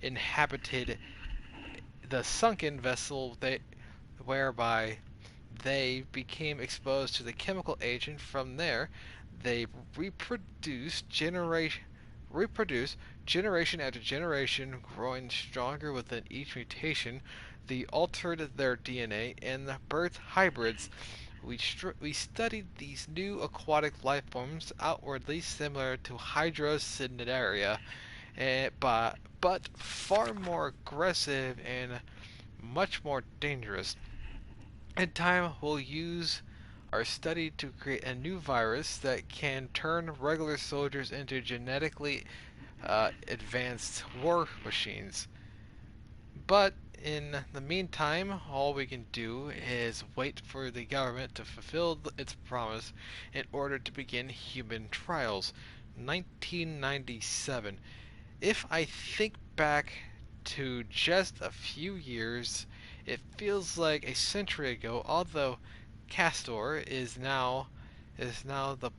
inhabited the sunken vessel whereby they became exposed to the chemical agent. From there, they reproduce generation after generation, growing stronger within each mutation. They altered their DNA and birthed hybrids. We studied these new aquatic life forms outwardly similar to Hydrocynnaria, but far more aggressive and much more dangerous. In time, we'll use our study to create a new virus that can turn regular soldiers into genetically advanced war machines. But In the meantime, all we can do is wait for the government to fulfill its promise in order to begin human trials. 1997. If I think back to just a few years, it feels like a century ago, although Castor is now the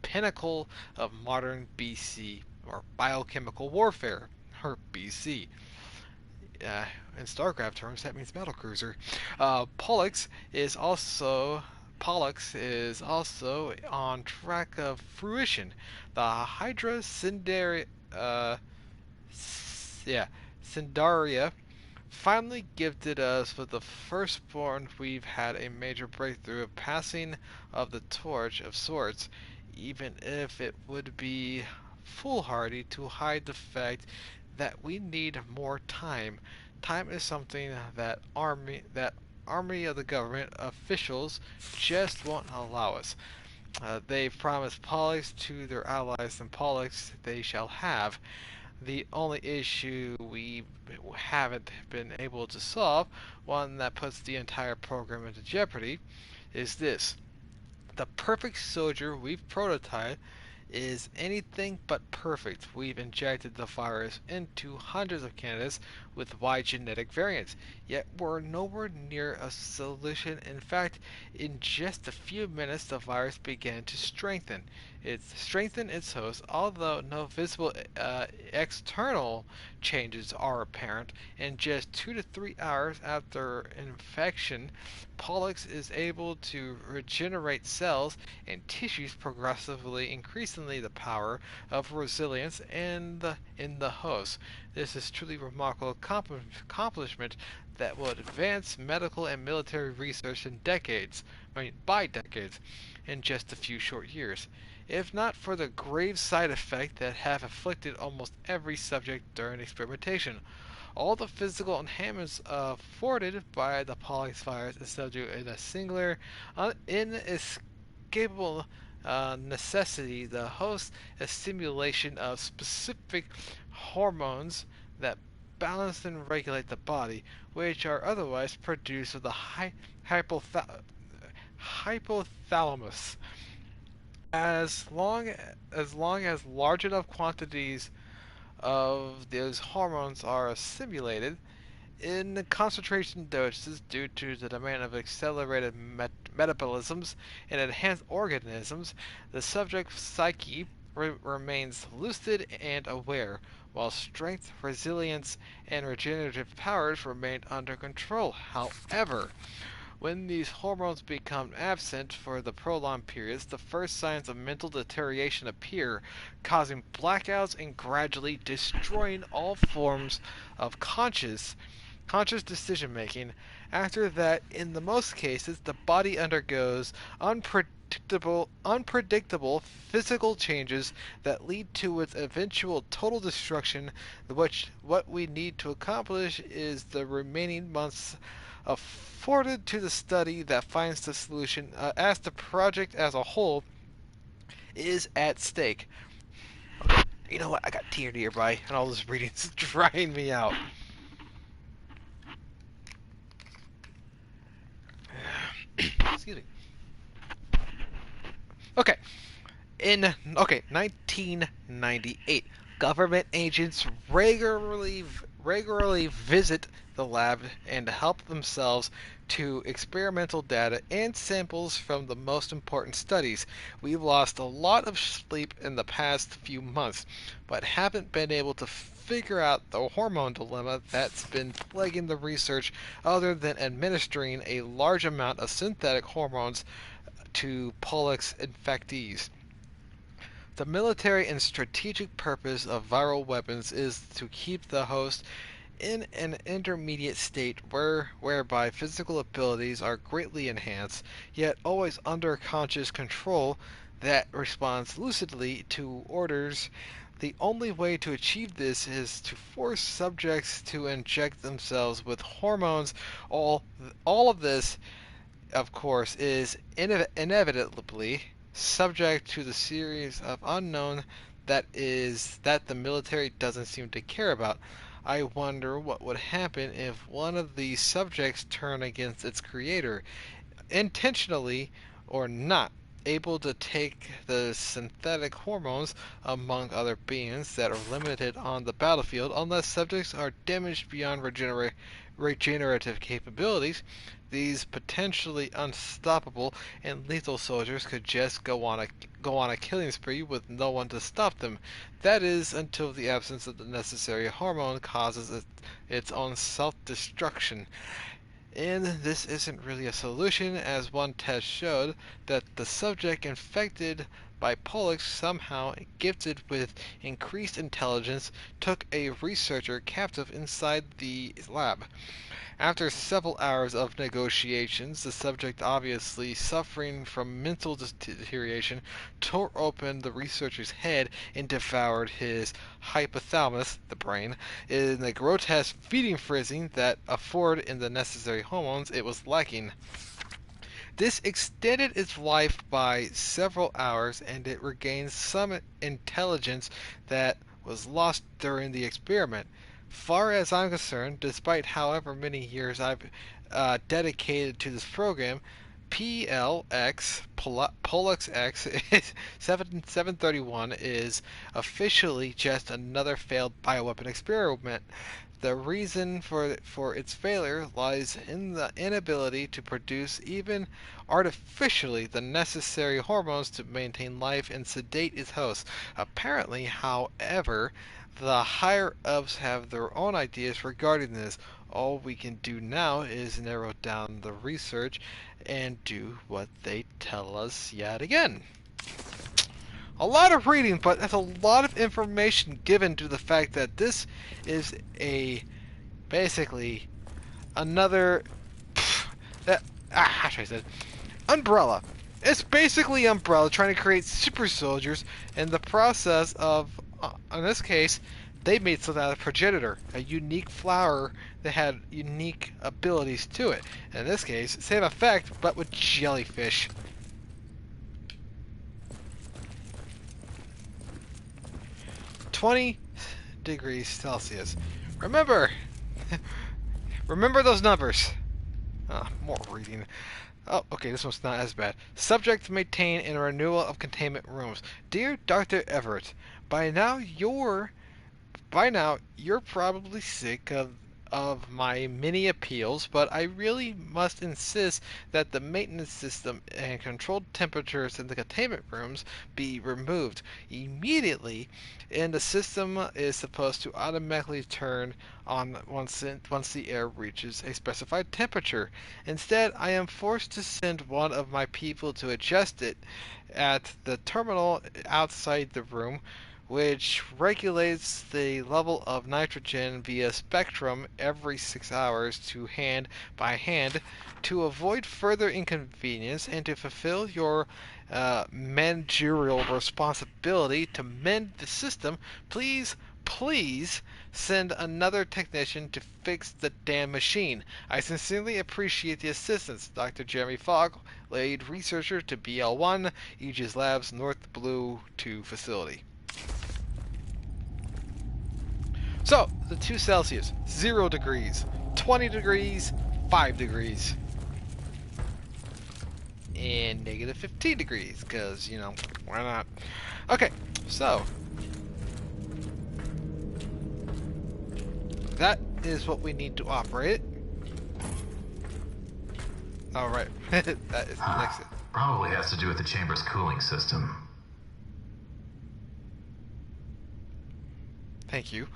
pinnacle of modern BC, or biochemical warfare, or BC. Uh, in StarCraft terms, that means battlecruiser. Pollux is also on track of fruition. The Hydra yeah, Cindaria finally gifted us with the firstborn. We've had a major breakthrough, a passing of the torch of sorts, even if it would be foolhardy to hide the fact that we need more time. Time is something that army of the government officials just won't allow us. They've promised Pollux to their allies, and Pollux they shall have. The only issue we haven't been able to solve, one that puts the entire program into jeopardy, is this. The perfect soldier we've prototyped is anything but perfect. We've injected the virus into hundreds of candidates with wide genetic variants, yet we're nowhere near a solution. In fact, in just a few minutes, the virus began to strengthen its host, although no visible external changes are apparent. In just 2 to 3 hours after infection, Pollux is able to regenerate cells and tissues, progressively increasing the power of resilience in the host. This is truly remarkable accomplishment that will advance medical and military research by decades, in just a few short years. If not for the grave side effects that have afflicted almost every subject during experimentation. All the physical enhancements afforded by the Pollux virus is subject to a singular, inescapable necessity: the host, a stimulation of specific hormones that balance and regulate the body, which are otherwise produced with the hypothalamus. As long as large enough quantities of those hormones are simulated in concentration doses due to the demand of accelerated metabolisms and enhanced organisms, the subject's psyche remains lucid and aware, while strength, resilience, and regenerative powers remain under control. However, when these hormones become absent for the prolonged periods, the first signs of mental deterioration appear, causing blackouts and gradually destroying all forms of conscious decision making. After that, in the most cases, the body undergoes unpredictable physical changes that lead to its eventual total destruction. Which what we need to accomplish is the remaining months afforded to the study that finds the solution, as the project as a whole is at stake. You know what? I got tear nearby, and all this reading's drying me out. Excuse me. Okay. 1998, government agents regularly visit the lab and help themselves to experimental data and samples from the most important studies. We've lost a lot of sleep in the past few months, but haven't been able to figure out the hormone dilemma that's been plaguing the research, other than administering a large amount of synthetic hormones to Pollux infectees. The military and strategic purpose of viral weapons is to keep the host in an intermediate state whereby physical abilities are greatly enhanced, yet always under conscious control that responds lucidly to orders. The only way to achieve this is to force subjects to inject themselves with hormones. All of this, of course, is inevitably subject to the series of unknown that the military doesn't seem to care about. I wonder what would happen if one of these subjects turned against its creator, intentionally or not, able to take the synthetic hormones among other beings that are limited on the battlefield unless subjects are damaged beyond regenerative capabilities. These potentially unstoppable and lethal soldiers could just go on a killing spree with no one to stop them. That is, until the absence of the necessary hormone causes its own self-destruction. And this isn't really a solution, as one test showed that the subject infected by Pollux, somehow gifted with increased intelligence, took a researcher captive inside the lab. After several hours of negotiations, the subject, obviously suffering from mental deterioration, tore open the researcher's head and devoured his hypothalamus, the brain, in a grotesque feeding frenzy that afforded in the necessary hormones it was lacking. This extended its life by several hours, and it regained some intelligence that was lost during the experiment. Far as I'm concerned, despite however many years I've dedicated to this program, Pollux X 731 is officially just another failed bioweapon experiment. The reason for its failure lies in the inability to produce, even artificially, the necessary hormones to maintain life and sedate its host. Apparently, however, the higher-ups have their own ideas regarding this. All we can do now is narrow down the research and do what they tell us yet again. A lot of reading, but that's a lot of information given to the fact that this is basically another how should I say it? Umbrella. It's basically Umbrella trying to create super soldiers, and the process of, in this case, they made something out of progenitor, a unique flower that had unique abilities to it. In this case, same effect, but with jellyfish. (20°C). Remember, remember those numbers. More reading. Oh, okay, this one's not as bad. Subject to maintain in a renewal of containment rooms. Dear Dr. Everett, by now you're probably sick of my many appeals, but I really must insist that the maintenance system and controlled temperatures in the containment rooms be removed immediately, and the system is supposed to automatically turn on once the air reaches a specified temperature. Instead, I am forced to send one of my people to adjust it at the terminal outside the room, which regulates the level of nitrogen via spectrum every 6 hours by hand. To avoid further inconvenience and to fulfill your managerial responsibility to mend the system, please send another technician to fix the damn machine. I sincerely appreciate the assistance. Dr. Jeremy Fogg, lead researcher to BL1, Aegis Labs, North Blue 2 facility. So, the 2 Celsius, 0 degrees, 20 degrees, 5 degrees, and negative 15 degrees, because, you know, why not? Okay, so, that is what we need to operate. Alright, that is the next thing. Probably has to do with the chamber's cooling system. Thank you.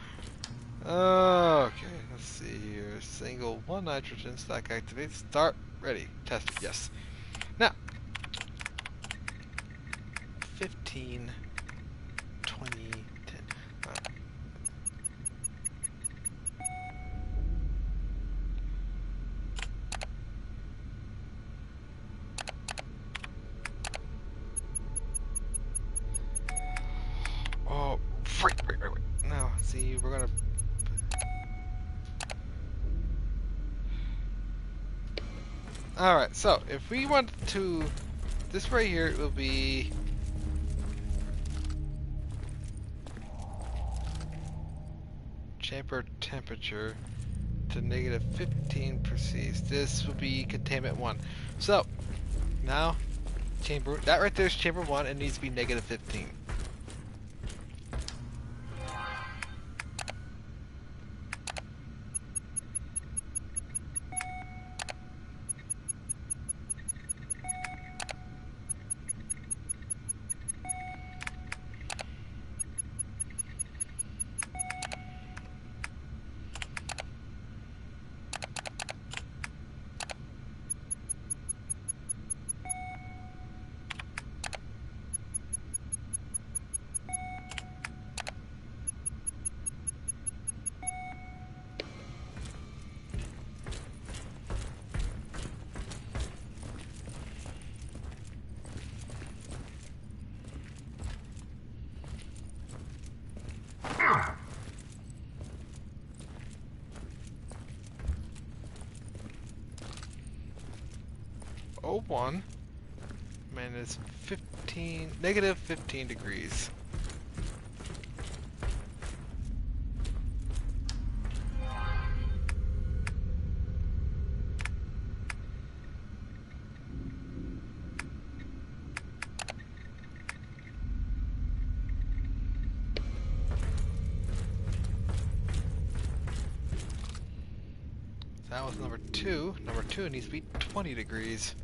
Okay, let's see here. Single 1 nitrogen stack activate. Start. Ready. Test. Yes. Now, 15, 20, 10. Oh, wait. Now, see, we're gonna. Alright, so if we want to, this right here will be Chamber temperature to negative 15 proceeds. This will be containment 1. So, now, chamber, that right there is chamber 1, and needs to be negative 15. O1 minus 15, negative 15 degrees. That was number 2. Number 2 needs to be 20 degrees.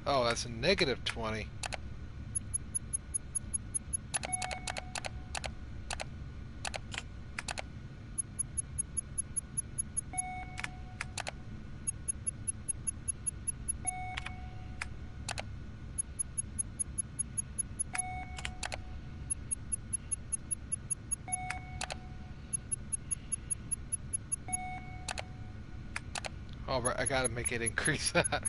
Oh, that's a negative 20. Oh, right, I gotta make it increase that.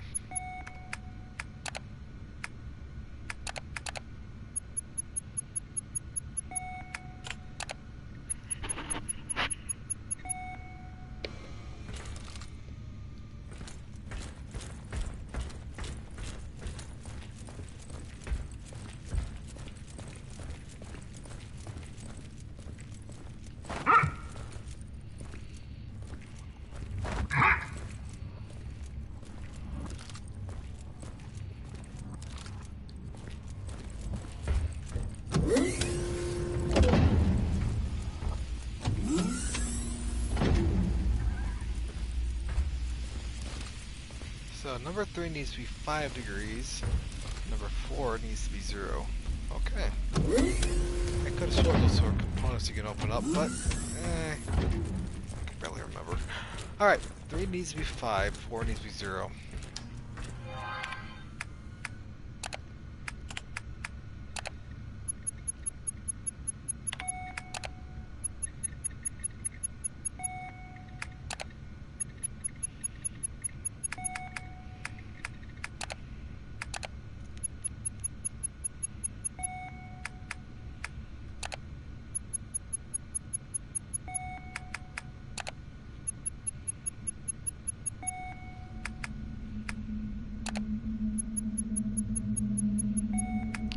So number 3 needs to be 5 degrees. Number 4 needs to be 0. Okay. I could have sworn those sort of components you can open up, but I can barely remember. Alright, 3 needs to be 5, 4 needs to be 0.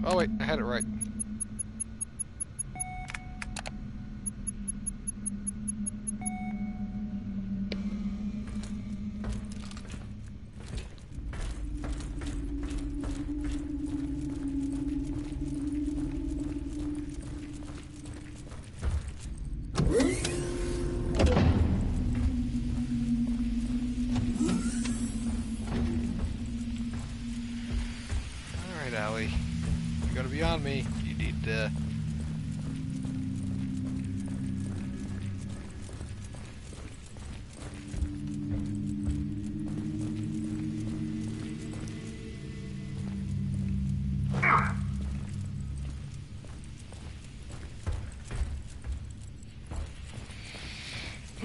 Oh wait, I had it right. Alright, Allie. You're gonna be on me. You need to...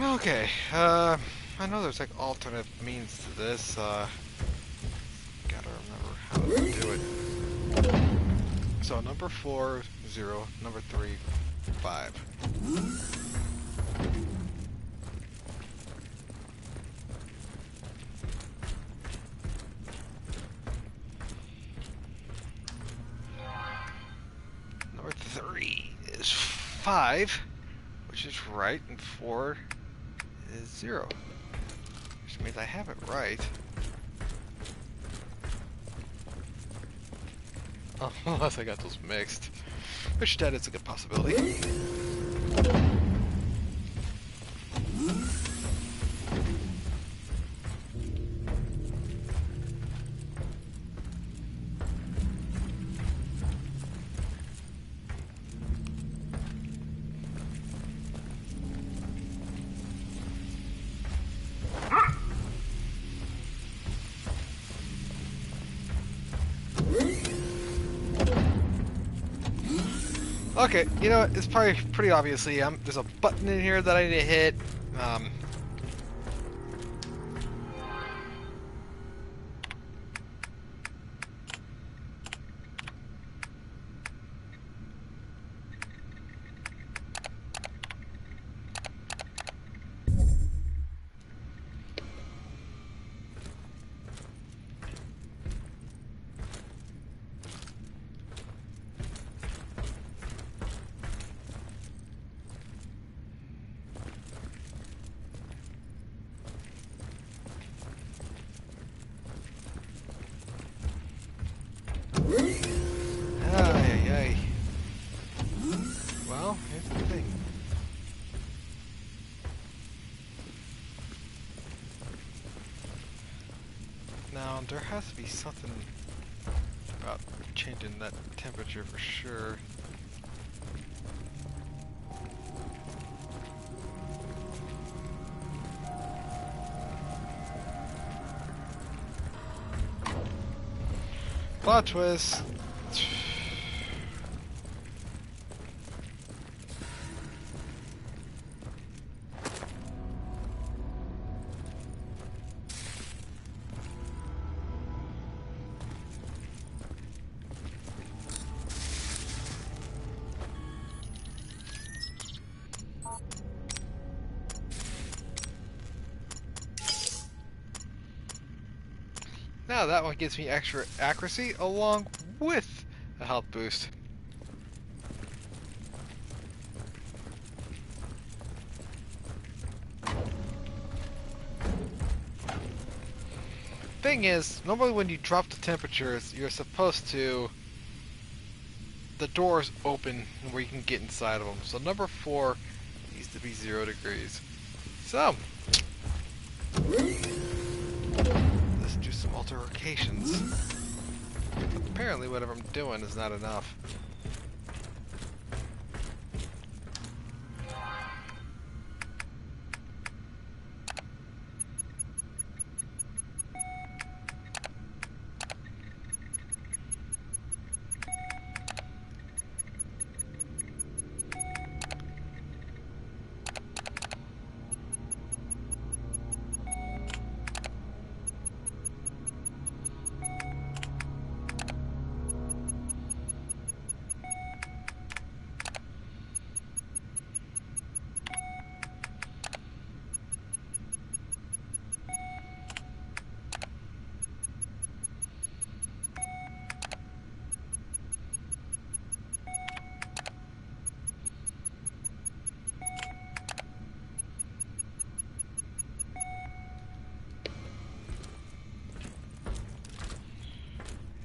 Okay, I know there's like alternate means to this, gotta remember how to do it. So number 4, 0. Number 3, 5. Number 3 is 5, which is right, and 4 is 0. Which means I have it right. Oh, unless I got those mixed. Which that is a good possibility. Okay, you know what? It's probably pretty obviously. There's a button in here that I need to hit. Ay, ay, ay. Well, here's the thing. Now, there has to be something about changing that temperature for sure. Plot twist. Now that one gives me extra accuracy along with a health boost. Thing is, normally when you drop the temperatures, you're supposed to... the doors open where you can get inside of them. So number 4 needs to be 0 degrees. So, let's do some alterations. But apparently whatever I'm doing is not enough.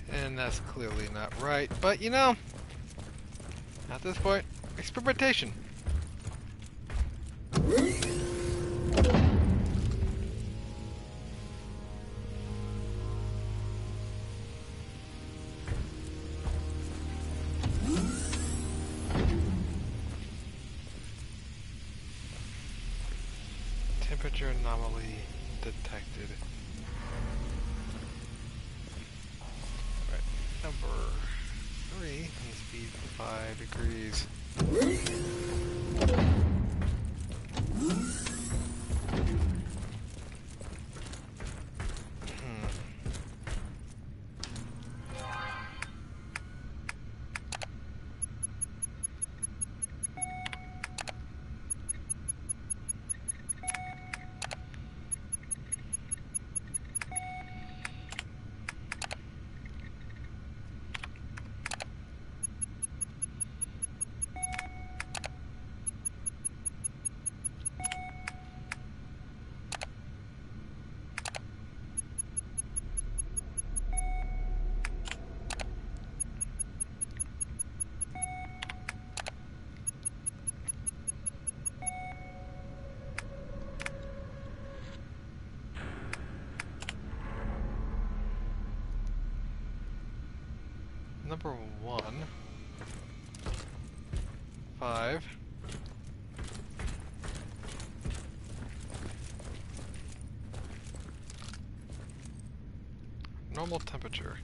And that's clearly not right, but you know, at this point, experimentation. Temperature anomaly detected. Number 3 needs to be 5 degrees. Number 1. 5. Normal temperature.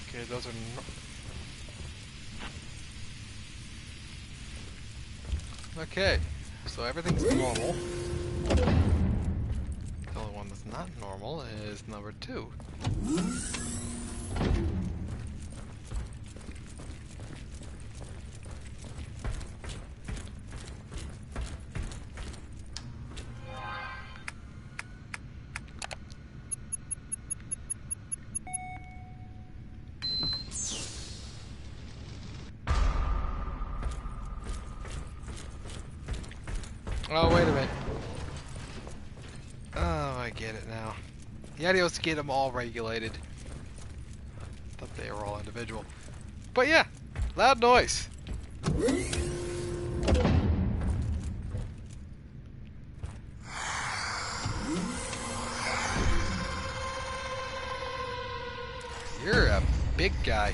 Okay, those are okay, so everything's normal. The only one that's not normal is number 2. Oh, wait a minute. Oh, I get it now. The idea was to get them all regulated. Thought they were all individual. But yeah, loud noise. You're a big guy.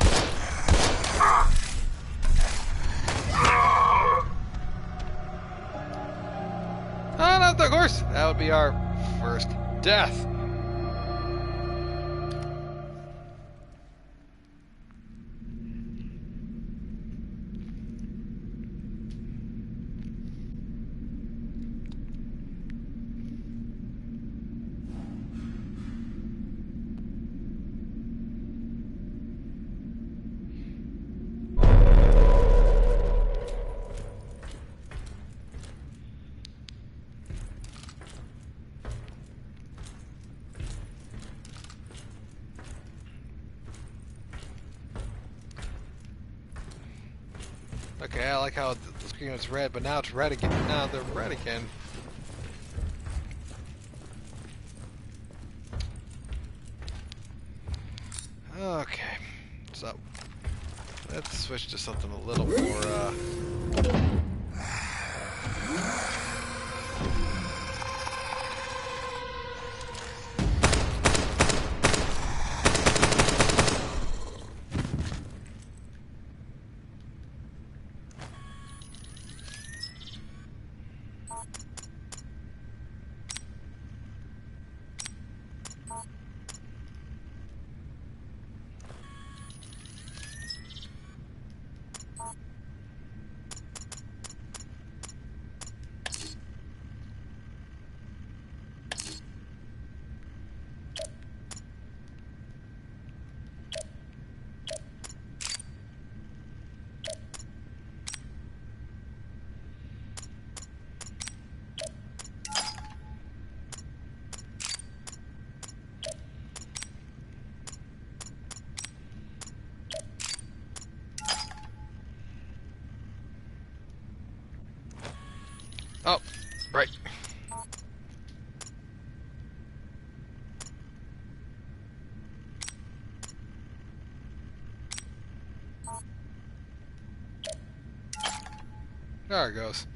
Oh, not the horse! That would be our first death. Okay, I like how the screen was red, but now it's red again. Now they're red again. Okay, so let's switch to something a little more, oh, right. There it goes.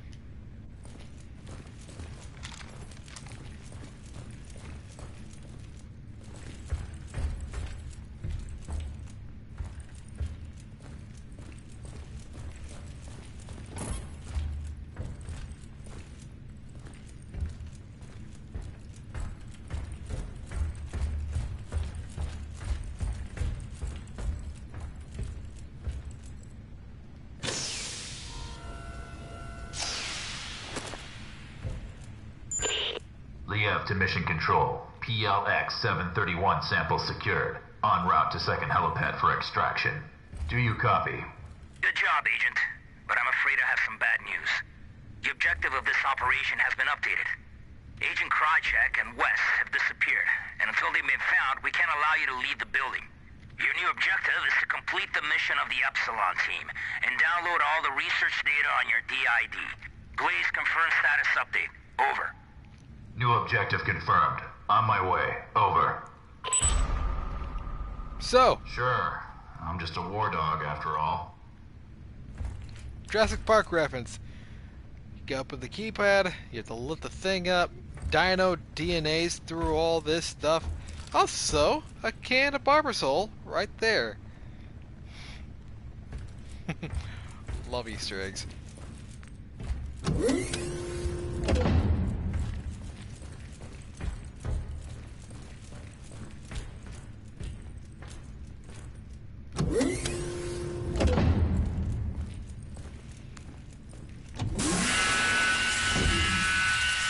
Liev to Mission Control. PLX 731 sample secured. En route to second helipad for extraction. Do you copy? Good job, Agent. But I'm afraid I have some bad news. The objective of this operation has been updated. Agent Krychek and Wes have disappeared, and until they've been found, we can't allow you to leave the building. Your new new objective is to complete the mission of the Epsilon team and download all the research data on your DID. Please confirm status update. Over. New objective confirmed. On my way. Over. So, Sure. I'm just a war dog after all. Jurassic Park reference. You go up with the keypad, you have to lift the thing up, dino DNAs through all this stuff. Also, a can of Barbasol right there. Love Easter eggs.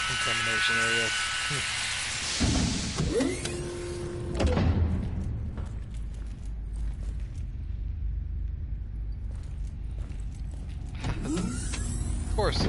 Contamination area. Of course.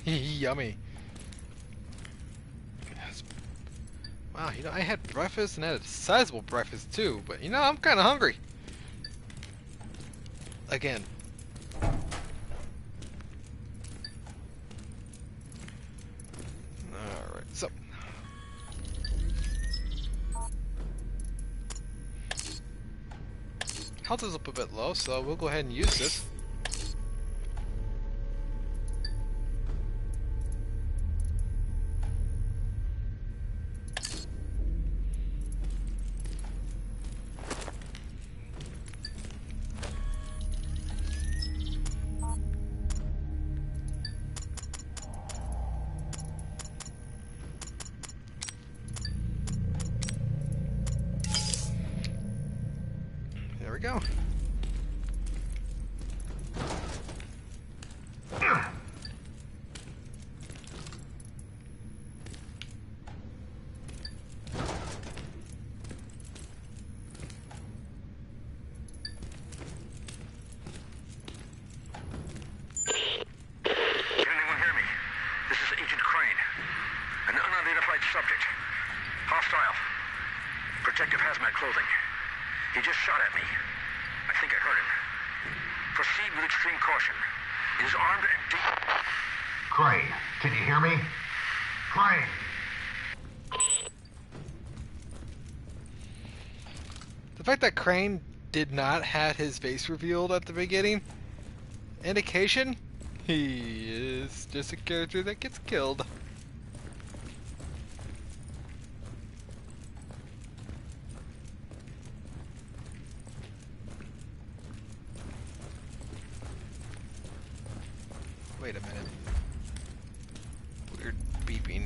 Yummy. Yes. Wow, you know, I had breakfast and had a sizable breakfast too, but you know, I'm kind of hungry. Again. Alright, so. Health is up a bit low, so we'll go ahead and use this. There we go. Can anyone hear me? This is Agent Crane. An unidentified subject. Hostile. Protective hazmat clothing. He just shot at me. I think I heard him. Proceed with extreme caution. He is armed and Crane, can you hear me? Crane! The fact that Crane did not have his face revealed at the beginning, indication he is just a character that gets killed. Wait a minute. Weird beeping.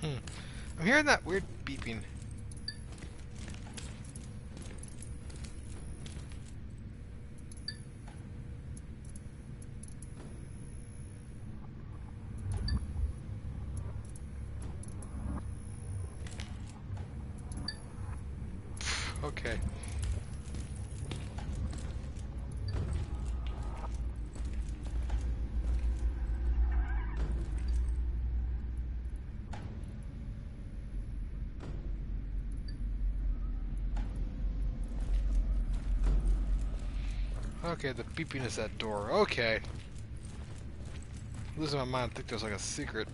I'm hearing that weird beeping. Okay. Okay, the beeping is that door. Okay. Losing my mind, I think there's like a secret.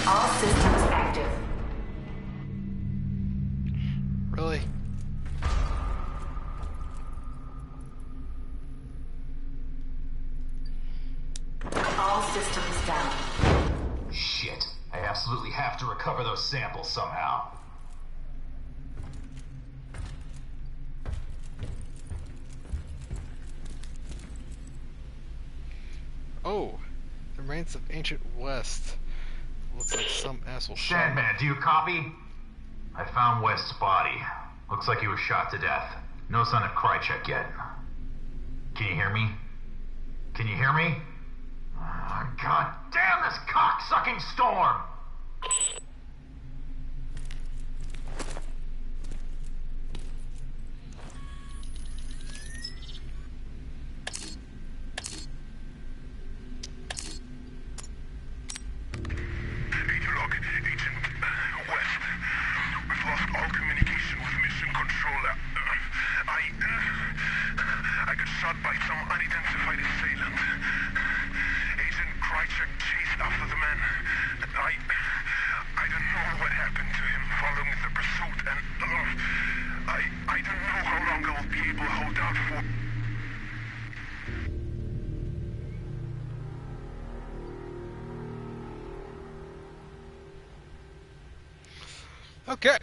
All systems active. Really? All systems down. Shit. I absolutely have to recover those samples somehow. Oh, the remains of ancient West. Looks like some asshole shot. Sandman, do you copy? I found West's body. Looks like he was shot to death. No sign of Krychek yet. Can you hear me? Can you hear me? God damn this cock-sucking storm! Log, Agent West. We've lost all communication with Mission Controller. I got shot by some unidentified assailant. Agent Krychek chased after the man. I don't know what happened to him following the pursuit, and I don't know how long I will be able to hold out for. Okay,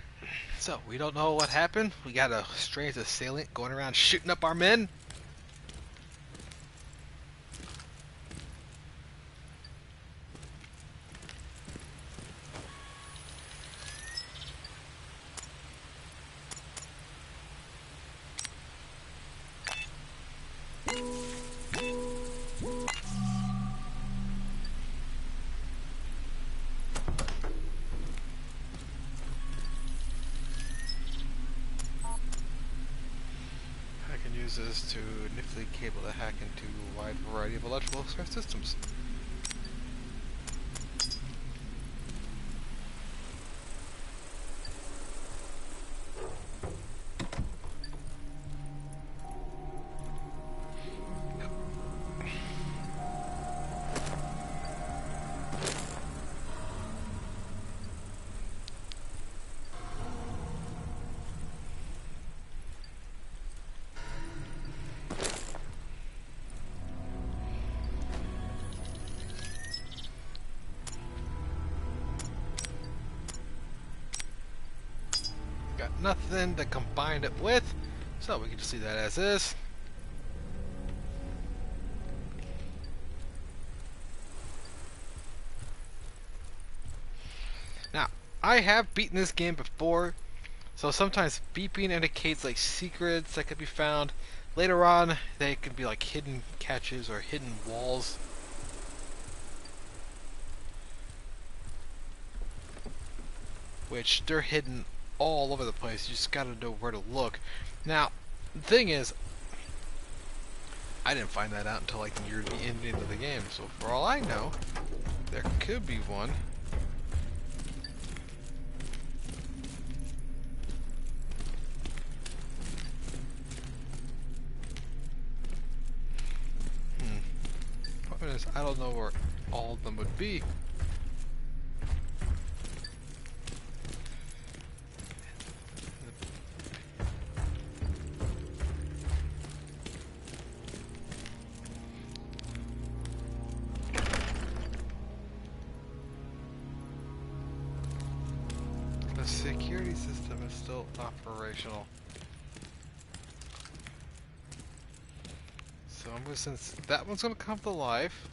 so we don't know what happened. We got a strange assailant going around shooting up our men. This to niftily cable to hack into a wide variety of electrical systems. Got nothing to combine it with, so we can just see that as is. Now, I have beaten this game before, so sometimes beeping indicates like secrets that could be found. Later on, they could be like hidden catches or hidden walls. Which they're hidden all over the place. You just gotta know where to look. Now, the thing is, I didn't find that out until like near the ending of the game. So for all I know, there could be one. Problem is, I don't know where all of them would be. The security system is still operational. So I'm gonna, since that one's gonna come to life.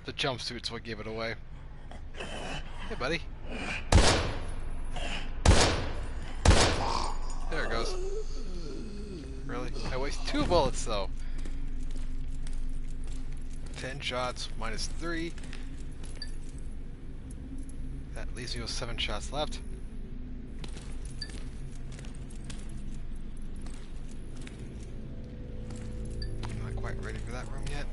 The jumpsuit's what gave it away. Hey, buddy. There it goes. Really? I waste 2 bullets though. 10 shots minus 3. That leaves me with 7 shots left. I'm not quite ready for that room yet.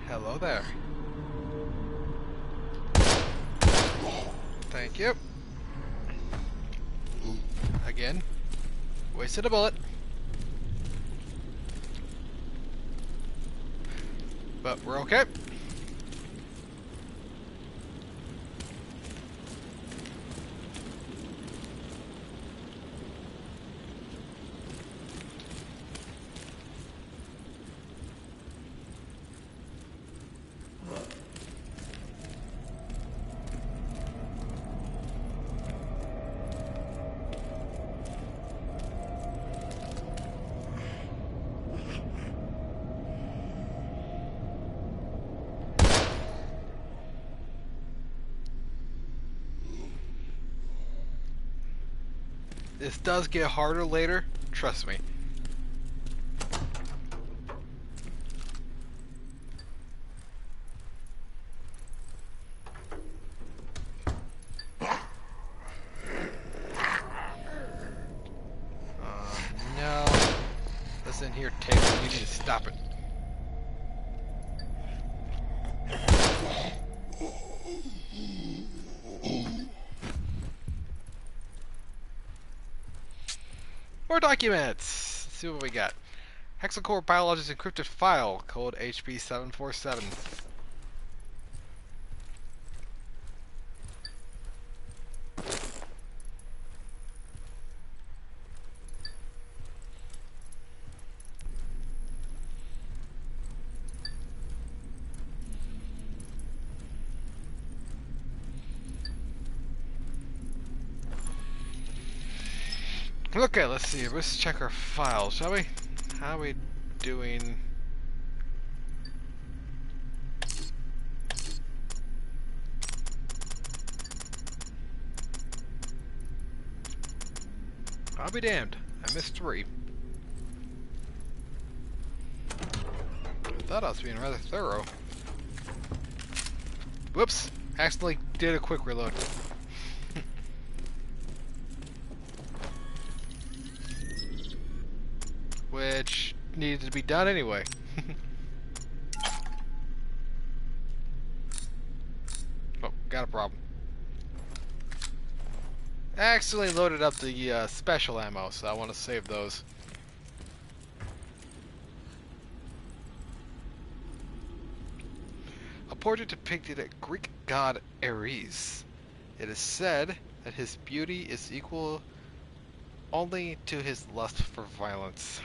Hello there. Thank you. Again. Wasted a bullet. But we're okay. This does get harder later, trust me. No. Listen here, Taylor, you need to stop it. More documents! Let's see what we got. Hexacore Biology's encrypted file, code HP747. Okay, let's see. Let's check our files, shall we? How are we doing? I'll be damned. I missed 3. I thought I was being rather thorough. Whoops! Accidentally did a quick reload. Which needed to be done anyway. Oh, got a problem. I accidentally loaded up the special ammo, so I want to save those. A portrait depicted a Greek god Ares. It is said that his beauty is equal only to his lust for violence.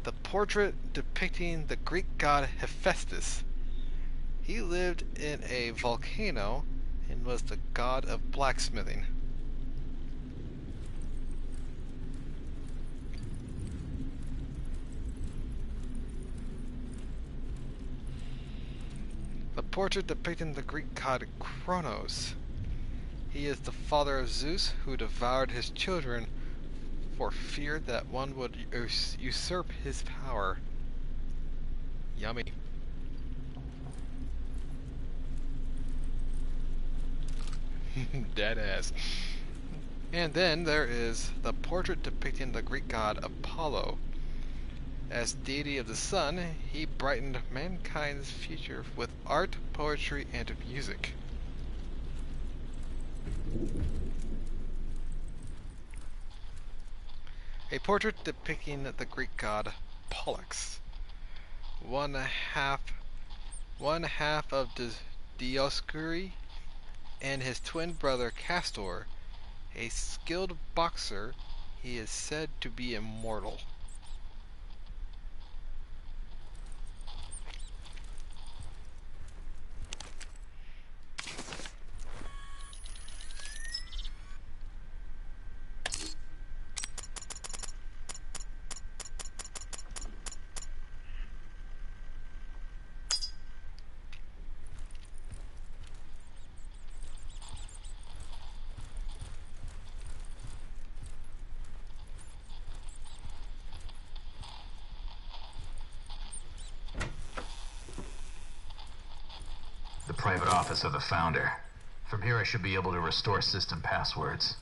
The portrait depicting the Greek god Hephaestus. He lived in a volcano and was the god of blacksmithing. The portrait depicting the Greek god Kronos. He is the father of Zeus, who devoured his children for fear that one would usurp his power. Yummy. Dead ass. And then there is the portrait depicting the Greek god Apollo. As deity of the sun, he brightened mankind's future with art, poetry, and music. A portrait depicting the Greek god Pollux. One half of Dioscuri and his twin brother Castor. A skilled boxer, he is said to be immortal. The private office of the founder. From here I should be able to restore system passwords.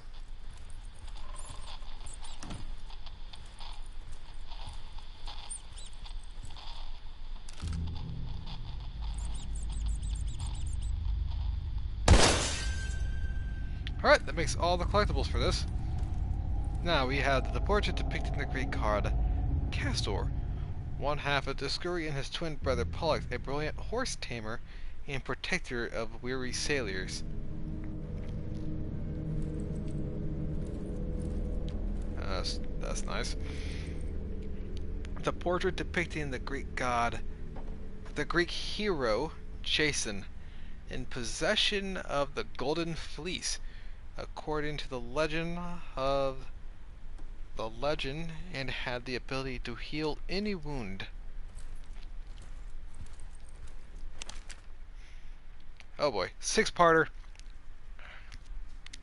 Alright, that makes all the collectibles for this. Now we have the portrait depicting the Greek god Castor. One half of Dioscuri and his twin brother Pollux, a brilliant horse tamer and protector of weary sailors. That's nice. The portrait depicting the Greek hero Jason, in possession of the Golden Fleece, according to the legend, and had the ability to heal any wound. Oh boy, 6-parter.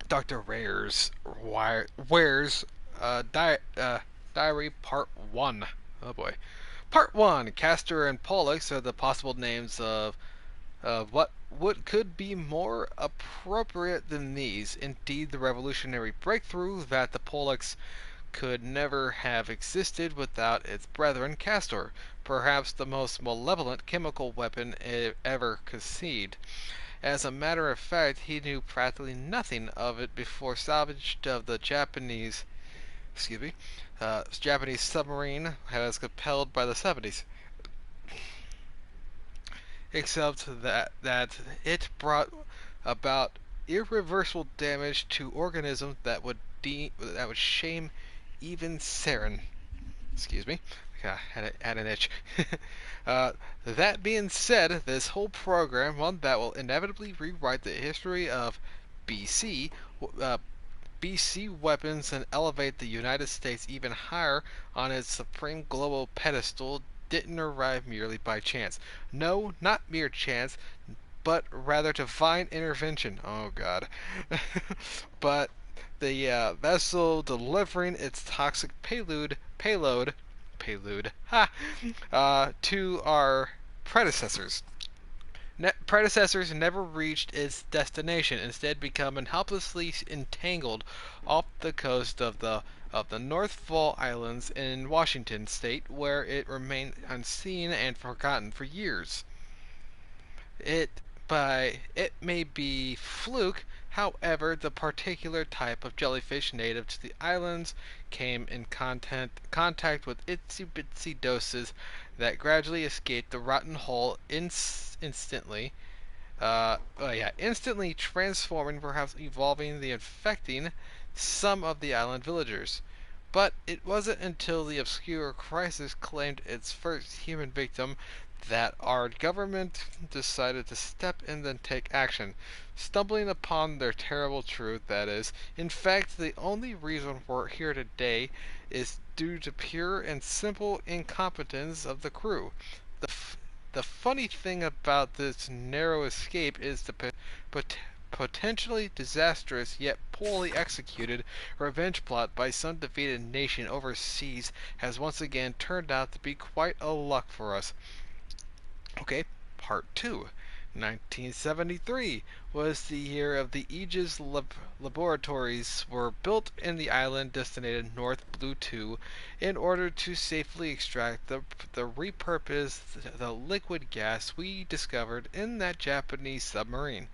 Dr. Ware's Diary Part 1. Oh boy. Part 1. Castor and Pollux are the possible names of what could be more appropriate than these. Indeed, the revolutionary breakthrough that the Pollux could never have existed without its brethren Castor, perhaps the most malevolent chemical weapon ever conceived. As a matter of fact, he knew practically nothing of it before salvage of the Japanese submarine was compelled by the 70s. Except that it brought about irreversible damage to organisms that would shame even sarin. Had an itch. That being said, this whole program, one that will inevitably rewrite the history of BC, BC weapons and elevate the United States even higher on its supreme global pedestal didn't arrive merely by chance. No, not mere chance, but rather divine intervention. Oh God. But the vessel delivering its toxic payload, to our predecessors. Predecessors never reached its destination, instead becoming helplessly entangled off the coast of the North Fall Islands in Washington state, where it remained unseen and forgotten for years. It may be fluke, however, the particular type of jellyfish native to the islands came in contact with itsy bitsy doses that gradually escaped the rotten hull instantly transforming, perhaps evolving, the infecting some of the island villagers. But it wasn't until the obscure crisis claimed its first human victim that our government decided to step in and take action, stumbling upon their terrible truth that is, in fact, the only reason we're here today is due to pure and simple incompetence of the crew. The, the funny thing about this narrow escape is the potentially disastrous yet poorly executed revenge plot by some defeated nation overseas has once again turned out to be quite a luck for us. Okay, part 2. 1973 was the year of the Aegis laboratories were built in the island designated North Blue 2 in order to safely extract the repurposed the liquid gas we discovered in that Japanese submarine.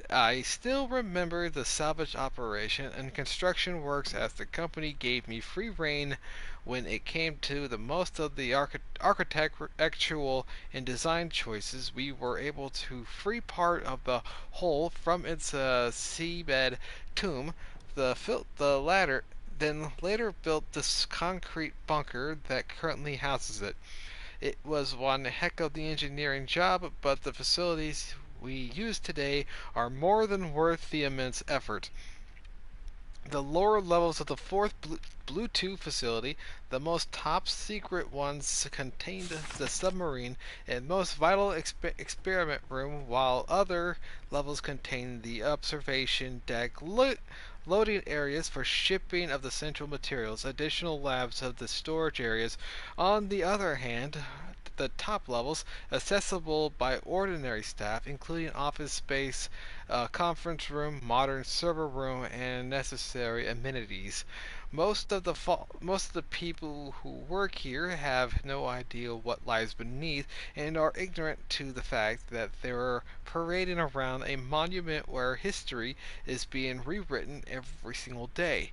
I still remember the salvage operation and construction works as the company gave me free rein when it came to the most of the architectural and design choices. We were able to free part of the hull from its seabed tomb. The latter then later built this concrete bunker that currently houses it. It was one heck of the engineering job, but the facilities we use today are more than worth the immense effort. The lower levels of the fourth Blue 2 facility, the most top secret ones, contained the submarine and most vital experiment room, while other levels contained the observation deck, loading areas for shipping of the central materials, additional labs of the storage areas. On the other hand, the top levels, accessible by ordinary staff, including office space, conference room, modern server room, and necessary amenities. Most of the people who work here have no idea what lies beneath and are ignorant to the fact that they are parading around a monument where history is being rewritten every single day.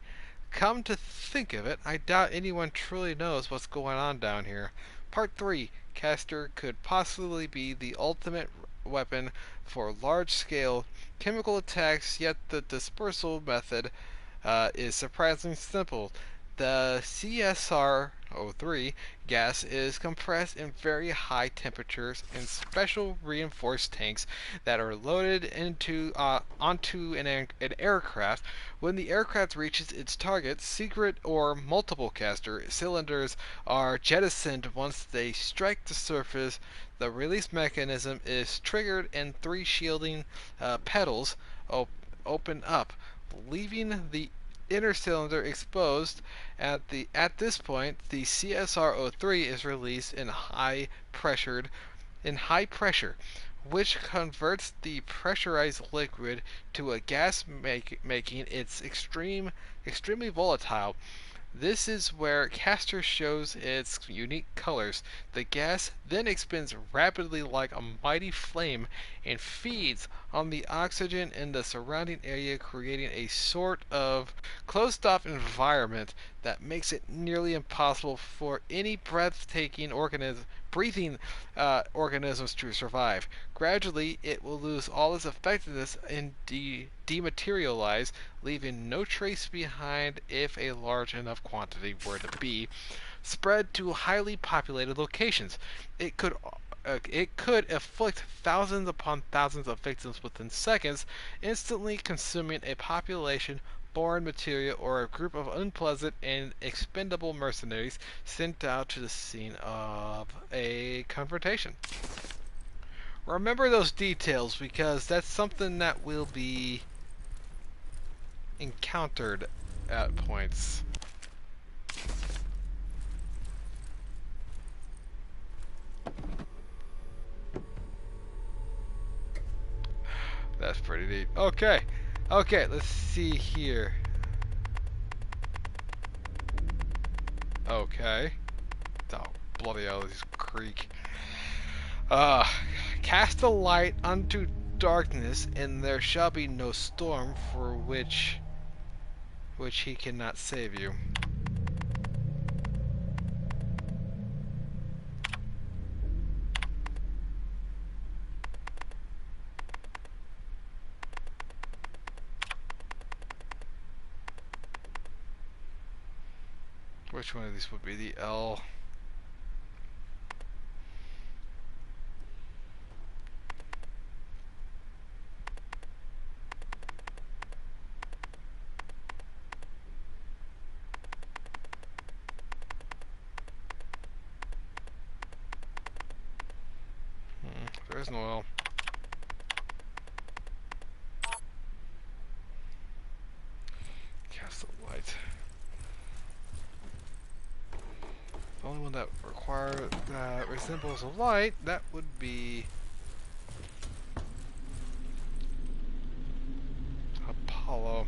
Come to think of it, I doubt anyone truly knows what's going on down here. Part 3. Castor could possibly be the ultimate weapon for large-scale chemical attacks, yet the dispersal method is surprisingly simple. The CSR-03 gas is compressed in very high temperatures in special reinforced tanks that are loaded onto an aircraft. When the aircraft reaches its target, secret or multiple caster cylinders are jettisoned. Once they strike the surface, the release mechanism is triggered and three shielding pedals open up, leaving the inner cylinder exposed. At this point, the CSR-03 is released in high pressure, which converts the pressurized liquid to a gas, making it extremely volatile. This is where Castor shows its unique colors. The gas then expands rapidly like a mighty flame and feeds on the oxygen in the surrounding area, creating a sort of closed-off environment that makes it nearly impossible for any breathing organisms to survive. Gradually, it will lose all its effectiveness and dematerialize, leaving no trace behind if a large enough quantity were to be spread to highly populated locations. It could afflict thousands upon thousands of victims within seconds, instantly consuming a population foreign material or a group of unpleasant and expendable mercenaries sent out to the scene of a confrontation. Remember those details because that's something that will be encountered at points. That's pretty neat. Okay. Okay, let's see here. Okay. Oh, bloody hell, this creek. Cast a light unto darkness, and there shall be no storm for which he cannot save you. Which one of these would be the L? There is no L. Cast a light. The only one that resembles a light, that would be Apollo.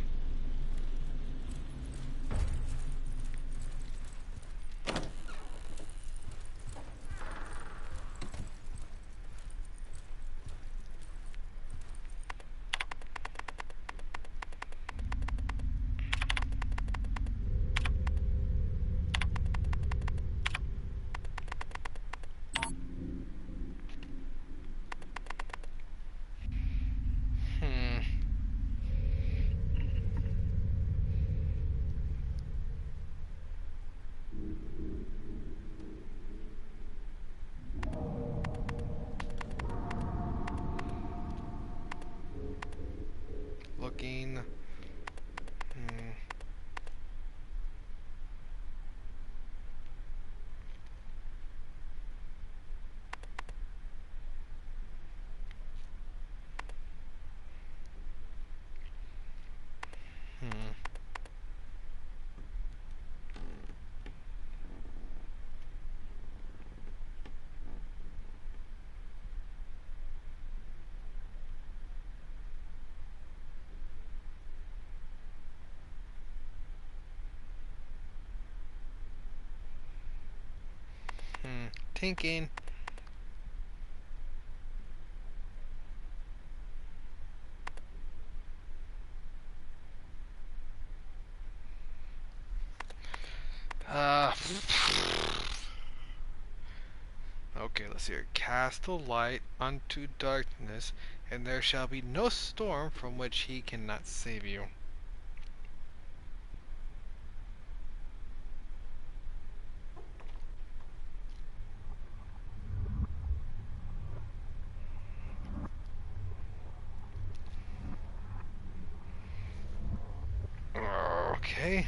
Looking. Thinking. Okay, let's see here. Cast a light unto darkness, and there shall be no storm from which he cannot save you. Okay.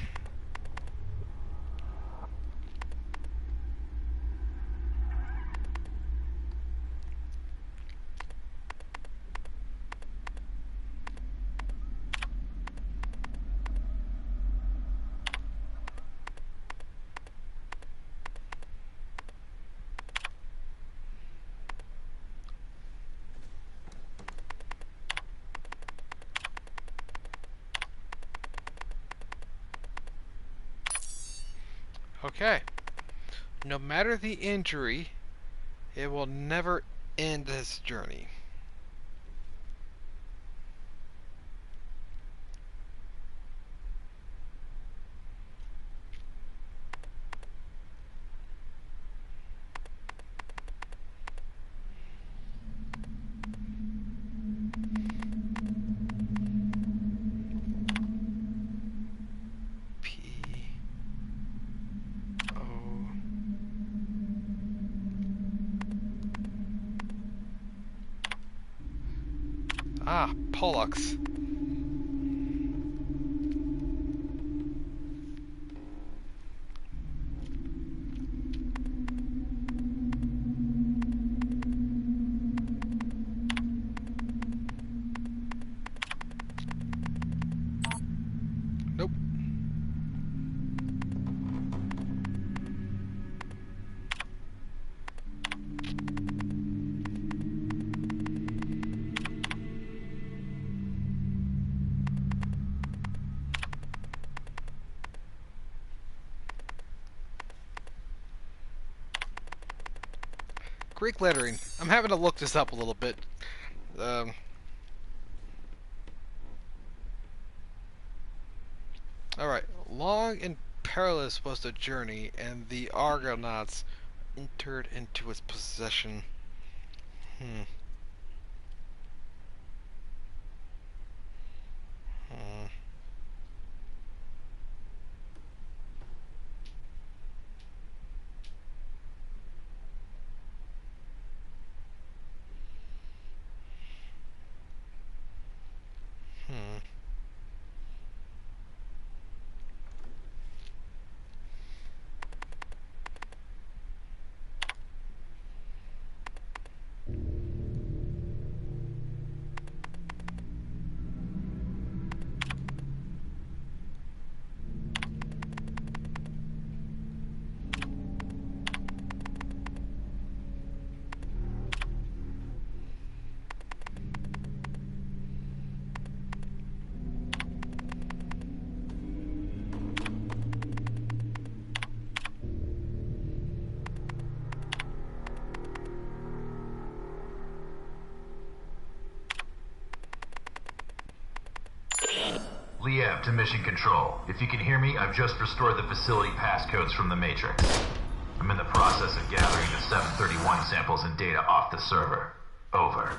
Okay. No matter the injury, it will never end this journey. Ah, Pollux. Greek lettering. I'm having to look this up a little bit. Um, Alright. Long and perilous was the journey, and the Argonauts entered into its possession. Hmm. Hmm. Hmm. Liev to Mission Control. If you can hear me, I've just restored the facility passcodes from the Matrix. I'm in the process of gathering the 731 samples and data off the server. Over.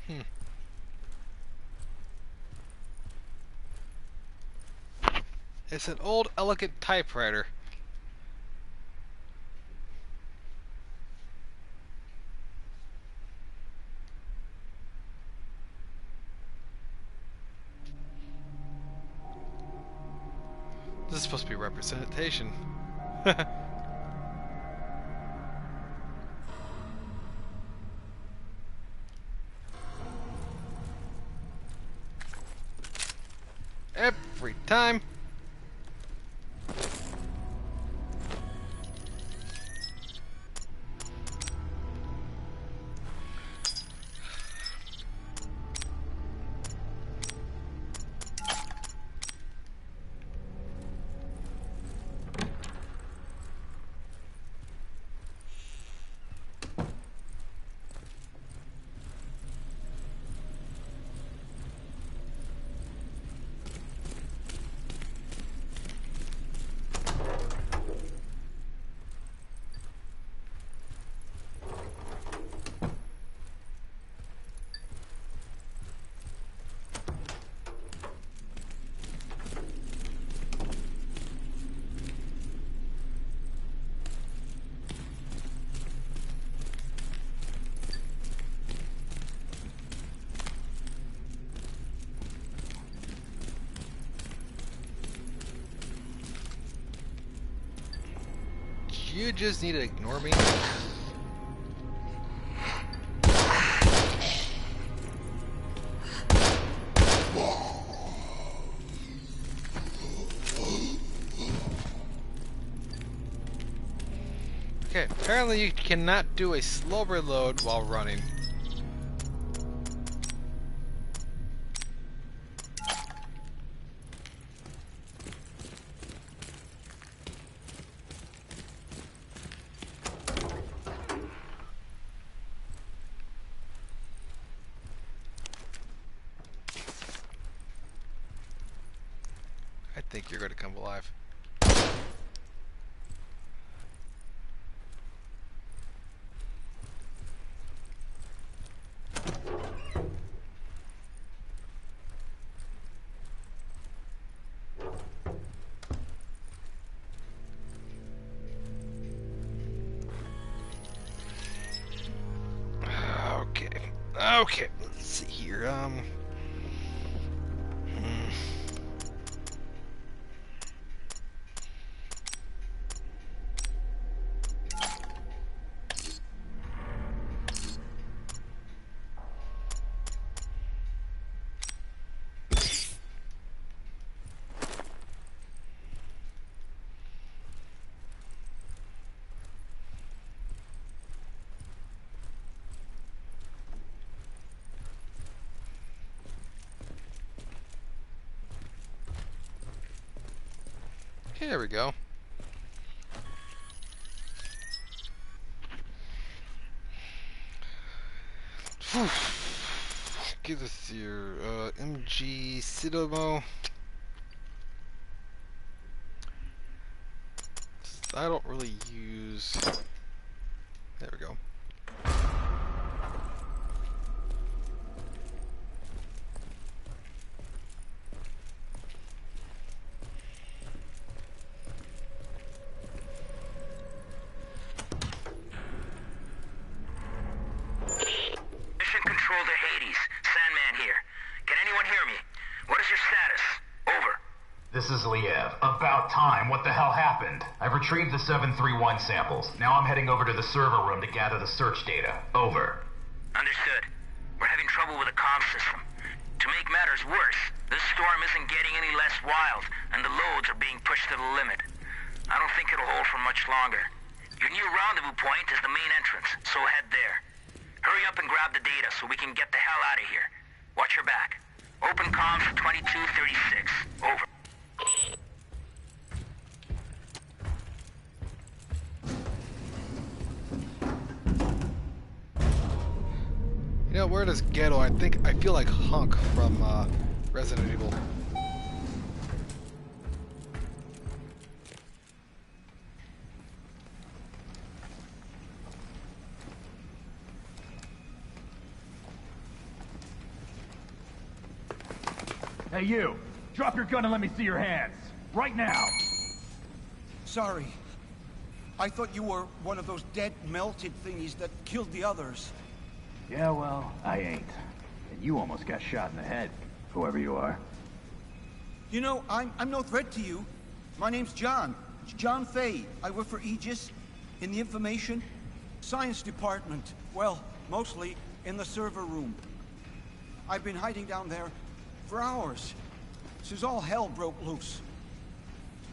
Hmm. It's an old, elegant typewriter. This is supposed to be representation. Every time. You just need to ignore me. Okay, apparently you cannot do a slow reload while running. I think you're going to come alive. Okay. Okay. Let's see here. Here we go. Give us your MG Sidamo. I don't really use. There we go. Mission control to Hades. Sandman here. Can anyone hear me? What is your status? Over. This is Liev. About time. What the hell happened? I've retrieved the 731 samples. Now I'm heading over to the server room to gather the search data. Over. Understood. We're having trouble with the comm system. To make matters worse, this storm isn't getting any less wild, and the loads are being pushed to the limit. I don't think it'll hold for much longer. Your new rendezvous point is the main entrance, so head there. Hurry up and grab the data so we can get the hell out of here. Watch your back. Open comms for 2236. Over. You know, where does ghetto? I feel like Hunk from Resident Evil. Hey you! Drop your gun and let me see your hands! Right now! Sorry. I thought you were one of those dead, melted thingies that killed the others. Yeah, well, I ain't. And you almost got shot in the head, whoever you are. You know, I'm no threat to you. My name's John. It's John Fay. I work for Aegis in the Information Science Department. Well, mostly in the server room. I've been hiding down there for hours, since all hell broke loose.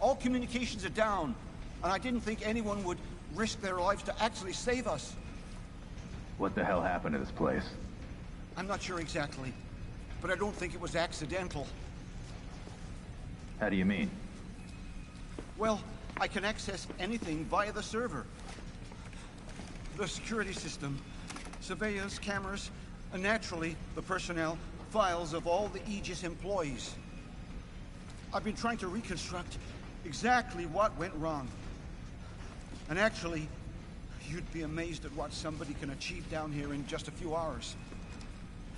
All communications are down, and I didn't think anyone would risk their lives to actually save us. What the hell happened to this place? I'm not sure exactly, but I don't think it was accidental. How do you mean? Well, I can access anything via the server. The security system, surveillance cameras, and naturally, the personnel files of all the Aegis employees. I've been trying to reconstruct exactly what went wrong. And actually, you'd be amazed at what somebody can achieve down here in just a few hours.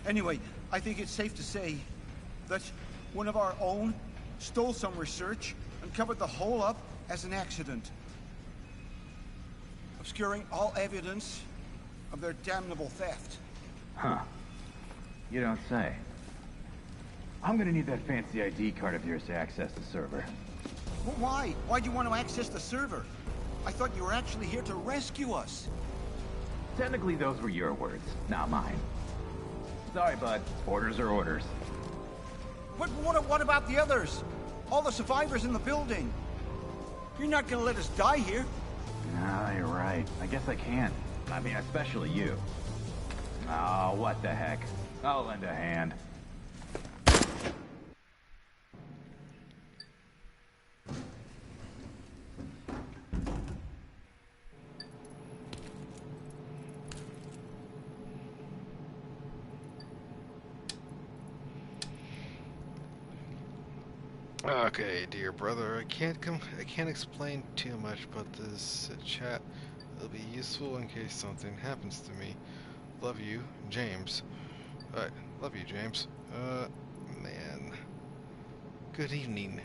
Anyway, I think it's safe to say that one of our own stole some research and covered the whole up as an accident, obscuring all evidence of their damnable theft. Huh. You don't say. I'm gonna need that fancy ID card of yours to access the server. Well, why? Why do you want to access the server? I thought you were actually here to rescue us. Technically, those were your words, not mine. Sorry, bud. Orders are orders. But what about the others? All the survivors in the building? You're not gonna let us die here. Ah, you're right. I guess I can. I mean, especially you. Oh, what the heck. I'll lend a hand. Okay, dear brother, I can't explain too much about this chat. It'll be useful in case something happens to me. Love you, James. Alright, love you, James. Man. Good evening.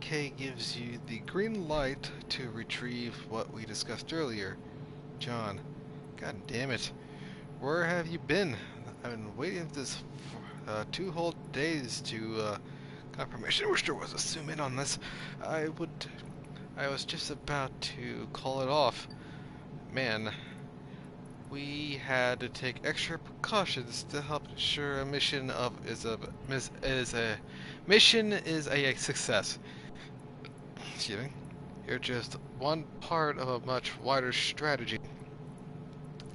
Kay gives you the green light to retrieve what we discussed earlier. John. God damn it. Where have you been? I've been waiting this for 2 whole days to confirmation. Wish there was a zoom in on this. I was just about to call it off. Man, we had to take extra precautions to help ensure a mission is a success. Excuse me. You're just one part of a much wider strategy.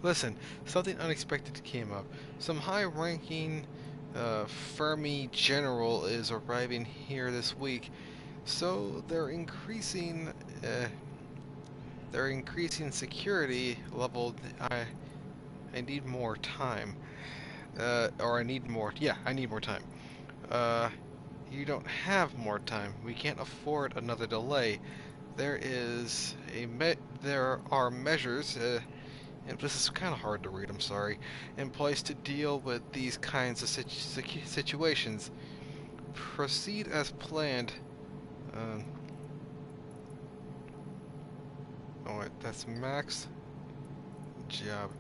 Listen, something unexpected came up. Some high-ranking Fermi general is arriving here this week. So they're increasing security level. I need more time. Or I need more. Yeah, I need more time. You don't have more time. We can't afford another delay. There are measures, and this is kind of hard to read, I'm sorry, in place to deal with these kinds of situations. Proceed as planned. Oh wait, that's Max. Job.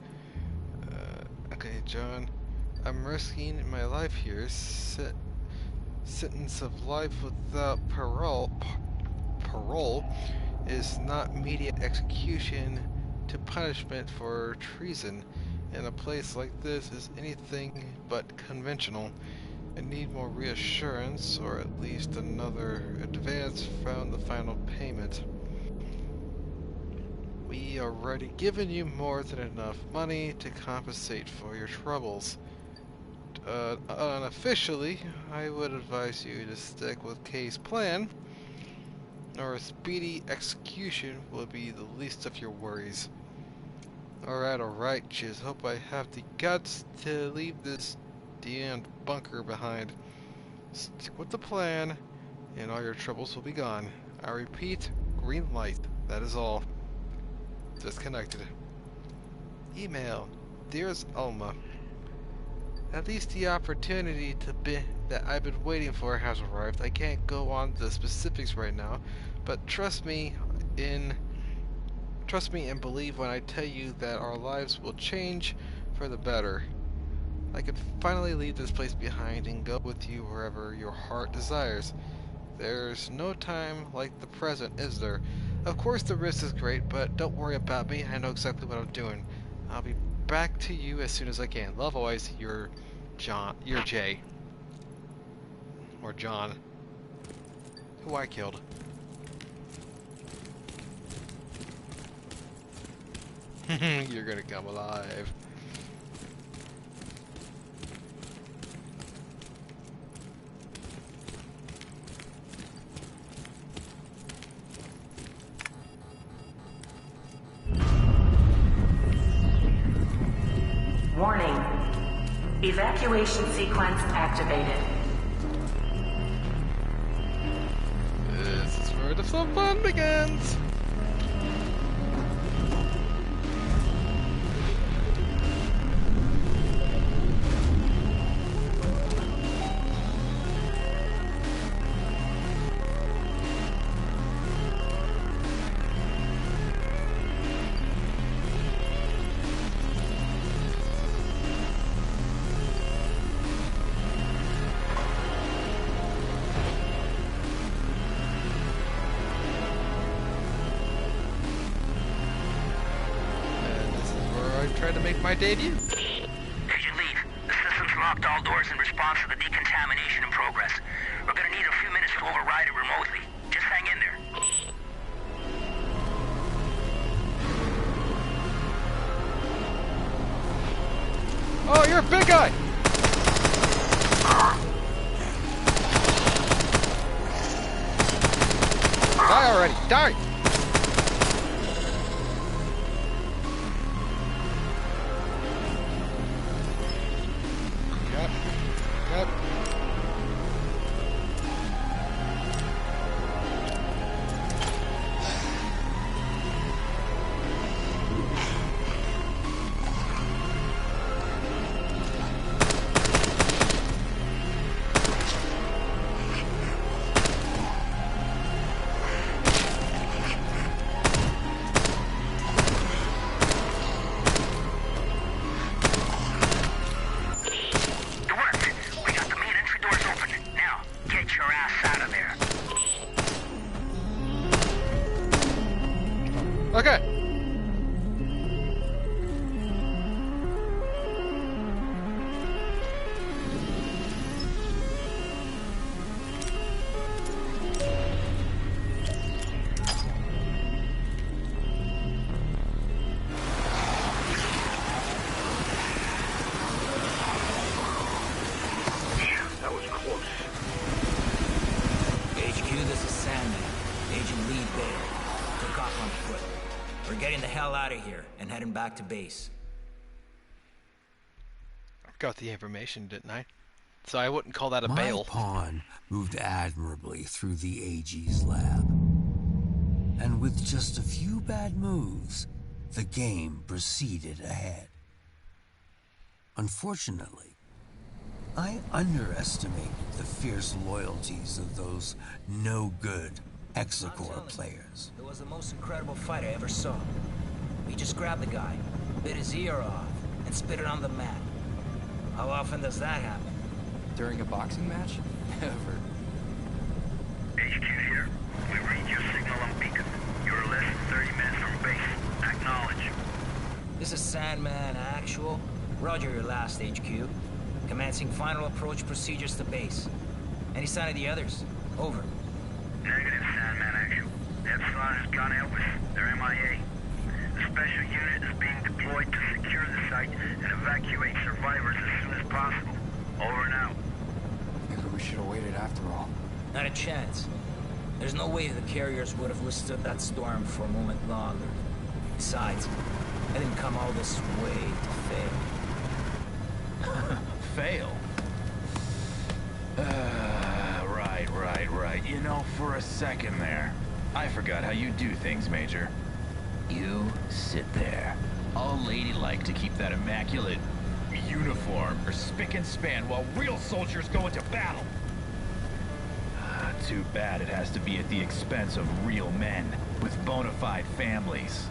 Okay, John. I'm risking my life here. Sentence of life without parole is not immediate execution to punishment for treason. In a place like this is anything but conventional. I need more reassurance, or at least another advance from the final payment. We already given you more than enough money to compensate for your troubles. Unofficially, I would advise you to stick with Kay's plan, or a speedy execution will be the least of your worries. Alright, just hope I have the guts to leave this damned bunker behind. Stick with the plan, and all your troubles will be gone. I repeat, green light. That is all. Disconnected. Email. Dearest Alma, at least the opportunity that I've been waiting for has arrived. I can't go on to the specifics right now, but trust me and believe when I tell you that our lives will change for the better. I can finally leave this place behind and go with you wherever your heart desires. There's no time like the present, is there? Of course the risk is great, but don't worry about me. I know exactly what I'm doing. I'll be back to you as soon as I can. Love always, your Jay. Or John. Who I killed. You're gonna come alive. Warning. Evacuation sequence activated. This is where the fun begins. Tried to make my debut. Agent Leave, the system's locked all doors in response to the decontamination in progress. We're gonna need a few minutes to override it remotely. Just hang in there. Oh, you're a big guy! Die already! Die! Yep. Okay. HQ, this is Sam. off on foot. We're getting the hell out of here and heading back to base. Got the information, didn't I? So I wouldn't call that a My bail. pawn moved admirably through the AG's lab. And with just a few bad moves, the game proceeded ahead. Unfortunately, I underestimated the fierce loyalties of those no-good Hexacore players. It was the most incredible fight I ever saw. He just grabbed the guy, bit his ear off, and spit it on the mat. How often does that happen? During a boxing match? Never. HQ here. We read your signal on beacon. You're less than 30 minutes from base. Acknowledge. This is Sandman Actual. Roger your last HQ. Commencing final approach procedures to base. Any sign of the others? Over. Negative, Sandman Actual. Epsilon has gone Elvis. They're MIA. A special unit is being deployed to secure the site and evacuate survivors as soon as possible. Over and out. Maybe we should have waited after all. Not a chance. There's no way the carriers would have withstood that storm for a moment longer. Besides, I didn't come all this way to fail. Fail? Right. You know, for a second there, I forgot how you do things, Major. You sit there, all ladylike to keep that immaculate uniform or spick and span while real soldiers go into battle. Too bad it has to be at the expense of real men with bona fide families.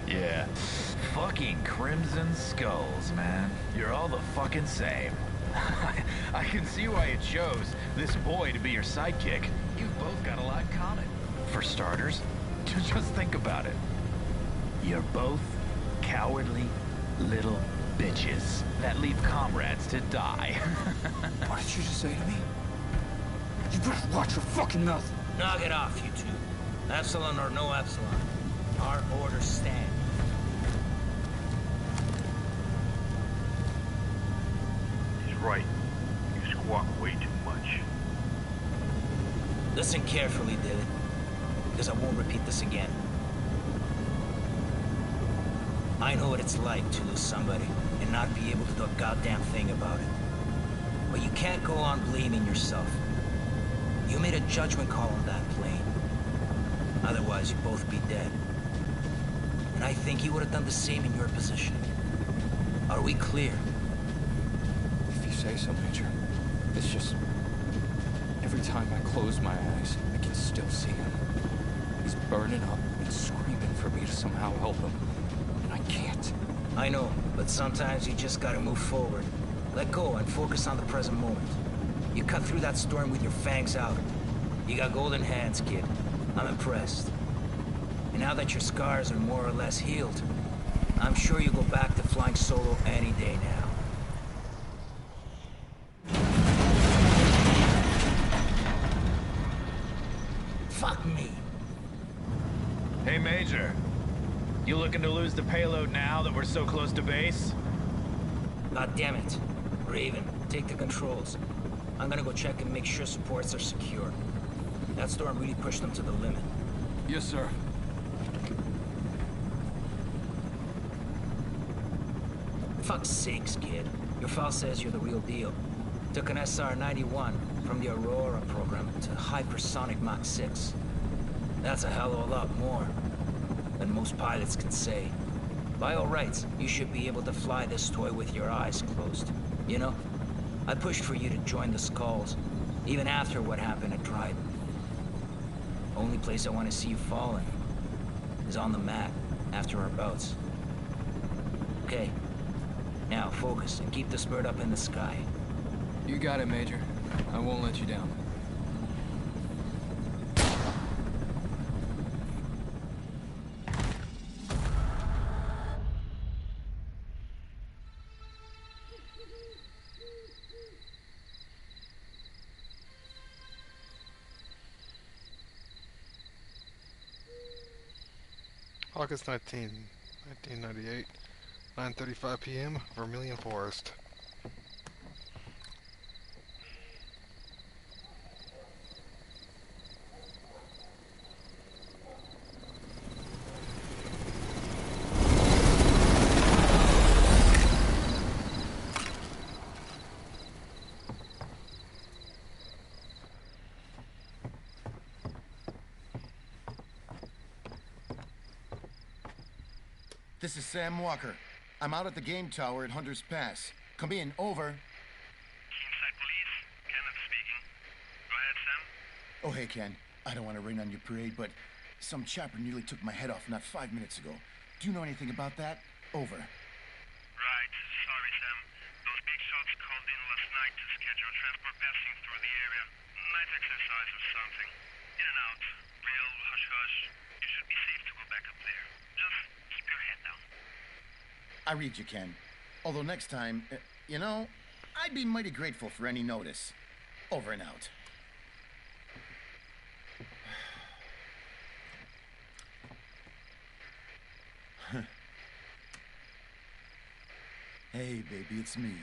Yeah. Fucking Crimson Skulls, man. You're all the fucking same. I can see why you chose this boy to be your sidekick. You've both got a lot in common. For starters, just think about it. You're both cowardly little bitches that leave comrades to die. What did you just say to me? You better watch your fucking mouth. Knock it off, you two. Epsilon or no Epsilon. Our orders stand. He's right. You squawk way too much. Listen carefully, David, because I won't repeat this again. I know what it's like to lose somebody and not be able to do a goddamn thing about it. But you can't go on blaming yourself. You made a judgment call on that plane. Otherwise, you'd both be dead. And I think you would have done the same in your position. Are we clear? If you say so, Major. It's just... every time I close my eyes, I can still see him. He's burning up and screaming for me to somehow help him. And I can't. I know, but sometimes you just gotta move forward. Let go and focus on the present moment. You cut through that storm with your fangs out. You got golden hands, kid. I'm impressed. And now that your scars are more or less healed, I'm sure you'll go back to flying solo any day now. Fuck me. Hey, Major. You looking to lose the payload now that we're so close to base? God damn it. Raven, take the controls. I'm gonna go check and make sure supports are secure. That storm really pushed them to the limit. Yes, sir. Fuck's sakes, kid. Your file says you're the real deal. Took an SR-91 from the Aurora program to hypersonic Mach 6. That's a hell of a lot more than most pilots can say. By all rights, you should be able to fly this toy with your eyes closed. You know, I pushed for you to join the Skulls, even after what happened at Dryden. Only place I want to see you falling is on the mat after our bouts. Okay, now focus and keep this bird up in the sky. You got it, Major. I won't let you down. August 19, 1998, 9:35 p.m., Vermilion Forest. This is Sam Walker. I'm out at the game tower at Hunter's Pass. Come in, over. Inside Police, Kenneth speaking. Go ahead, Sam. Oh, hey, Ken. I don't want to rain on your parade, but some chopper nearly took my head off not 5 minutes ago. Do you know anything about that? Over. Right, sorry, Sam. Those big shots called in last night to schedule transport passing through the area. Night exercise or something. In and out. Real hush-hush. You should be safe to go back up there. Just keep your head down. I read you, Ken. Although next time, you know, I'd be mighty grateful for any notice. Over and out. Hey, baby, it's me.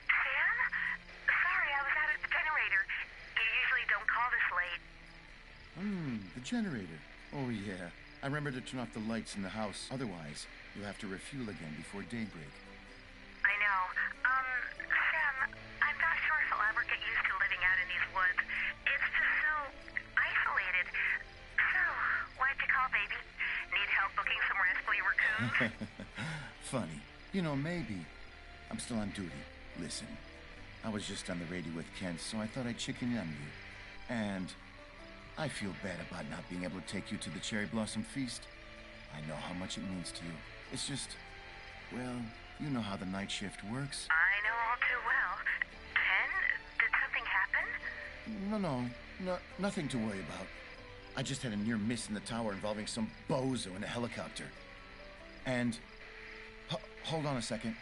Sam? Sorry, I was out at the generator. You usually don't call this late. The generator. Oh, yeah. I remember to turn off the lights in the house. Otherwise, you'll have to refuel again before daybreak. I know. Sam, I'm not sure if I'll ever get used to living out in these woods. It's just so isolated. So, why'd you call, baby? Need help booking some rascally raccoons? Funny. You know, maybe. I'm still on duty. Listen, I was just on the radio with Kent, so I thought I'd chicken in on you. And I feel bad about not being able to take you to the Cherry Blossom Feast. I know how much it means to you. It's just, well, you know how the night shift works. I know all too well. Ken, did something happen? No, nothing to worry about. I just had a near miss in the tower involving some bozo in a helicopter. And, hold on a second.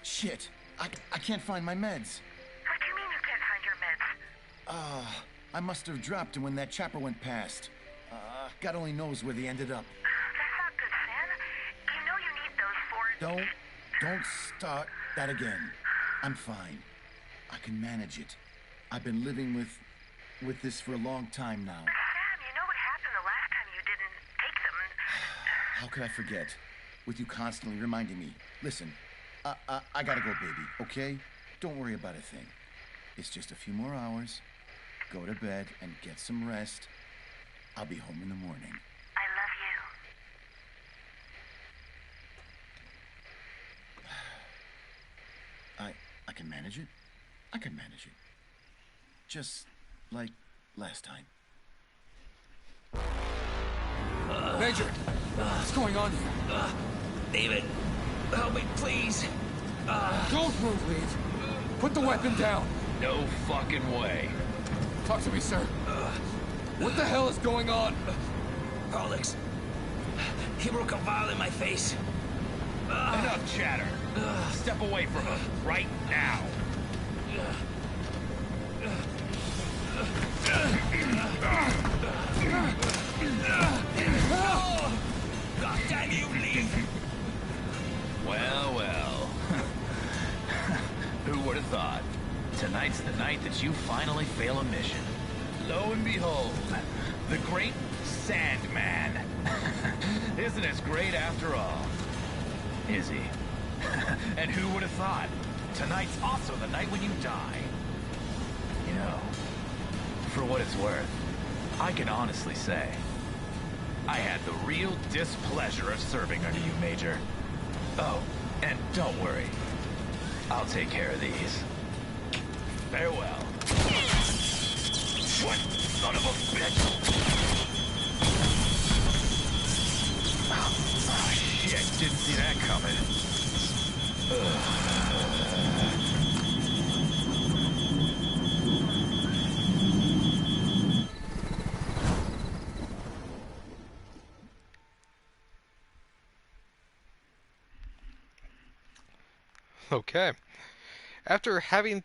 Shit, I can't find my meds. What do you mean you can't find your meds? I must have dropped them when that chopper went past. God only knows where they ended up. That's not good, Sam. You know you need those for... Don't start that again. I'm fine. I can manage it. I've been living with this for a long time now. Sam, you know what happened the last time you didn't take them? How could I forget? With you constantly reminding me. Listen, I gotta go, baby, okay? Don't worry about a thing. It's just a few more hours. Go to bed and get some rest. I'll be home in the morning. I love you. I can manage it. I can manage it. Just like last time. Major, what's going on here? David, help me, please. Don't move, Leave. Put the weapon down. No fucking way. Talk to me, sir. What the hell is going on? Alex, he broke a vial in my face. Enough chatter. Step away from him right now. God damn you, Leave! Well. Who would have thought? Tonight's the night that you finally fail a mission. Lo and behold, the great Sandman. Isn't as great after all. Is he? And who would have thought? Tonight's also the night when you die. You know, for what it's worth, I can honestly say, I had the real displeasure of serving under you, Major. Oh, and don't worry. I'll take care of these. Farewell. What son of a bitch! Oh, shit, didn't see that coming. Okay. After having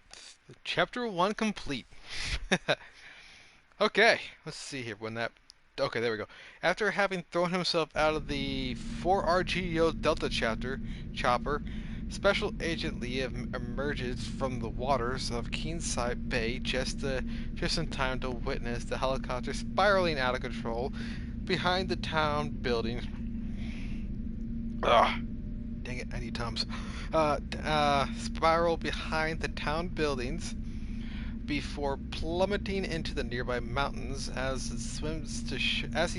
chapter 1 complete. Okay, let's see here when that... Okay, there we go. After having thrown himself out of the 4RGO Delta chopper, Special Agent Liev emerges from the waters of Keenside Bay just in time to witness the helicopter spiraling out of control behind the town building. Ugh. Dang it, I need Tums. Spiral behind the town buildings before plummeting into the nearby mountains. As he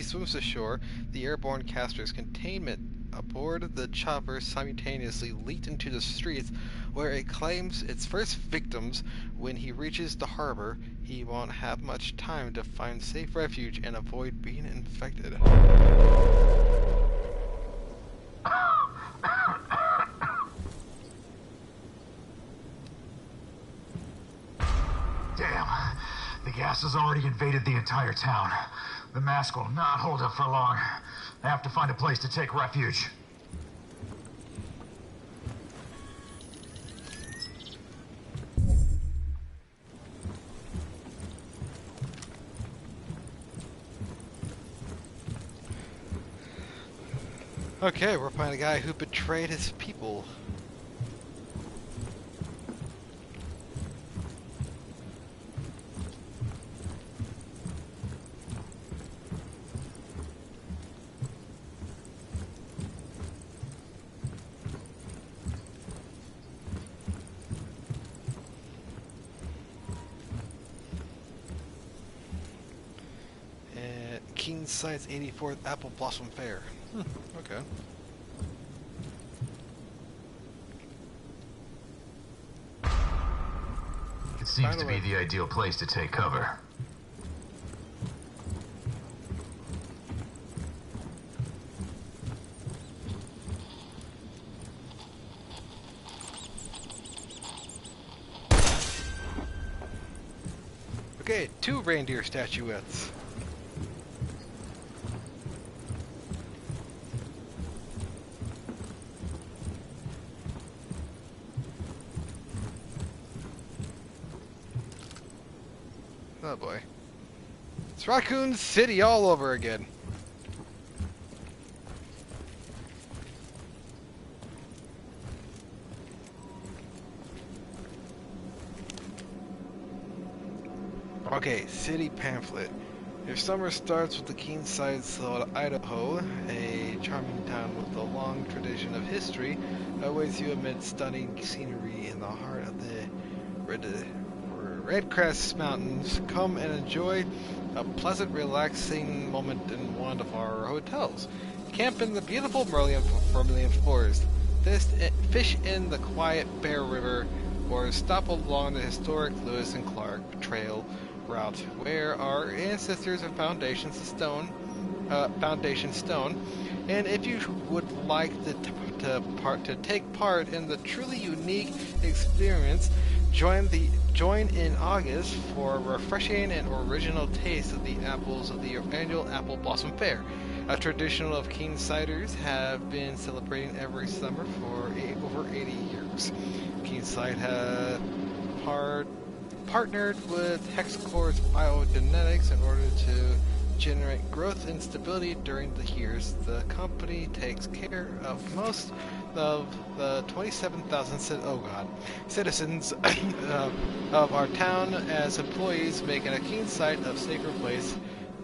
swims to shore, the airborne caster's containment aboard the chopper simultaneously leaped into the streets, where it claims its first victims. When he reaches the harbor, he won't have much time to find safe refuge and avoid being infected. Damn. The gas has already invaded the entire town. The mask will not hold up for long. I have to find a place to take refuge. Okay, we're finding a guy who betrayed his people. Keen Sight's 84th Apple Blossom Fair. Okay. It seems to be the ideal place to take cover. Okay, 2 reindeer statuettes. Oh boy. It's Raccoon City all over again. Okay, city pamphlet. Your summer starts with the Keen Sights of Idaho, a charming town with a long tradition of history, awaits you amid stunning scenery in the heart of the Red Crest Mountains. Come and enjoy a pleasant, relaxing moment in one of our hotels. Camp in the beautiful Vermilion Forest. Fish in the quiet Bear River, or stop along the historic Lewis and Clark Trail route, where our ancestors have foundation stone. And if you would like to take part in the truly unique experience, join in August for a refreshing and original taste of the apples of the annual Apple Blossom Fair. A tradition of Keen Sighters have been celebrating every summer for over 80 years. Keen Sight had partnered with Hexacore's biogenetics in order to generate growth and stability during the years. The company takes care of most of the 27,000 citizens of our town as employees, making a Keen Sight a sacred place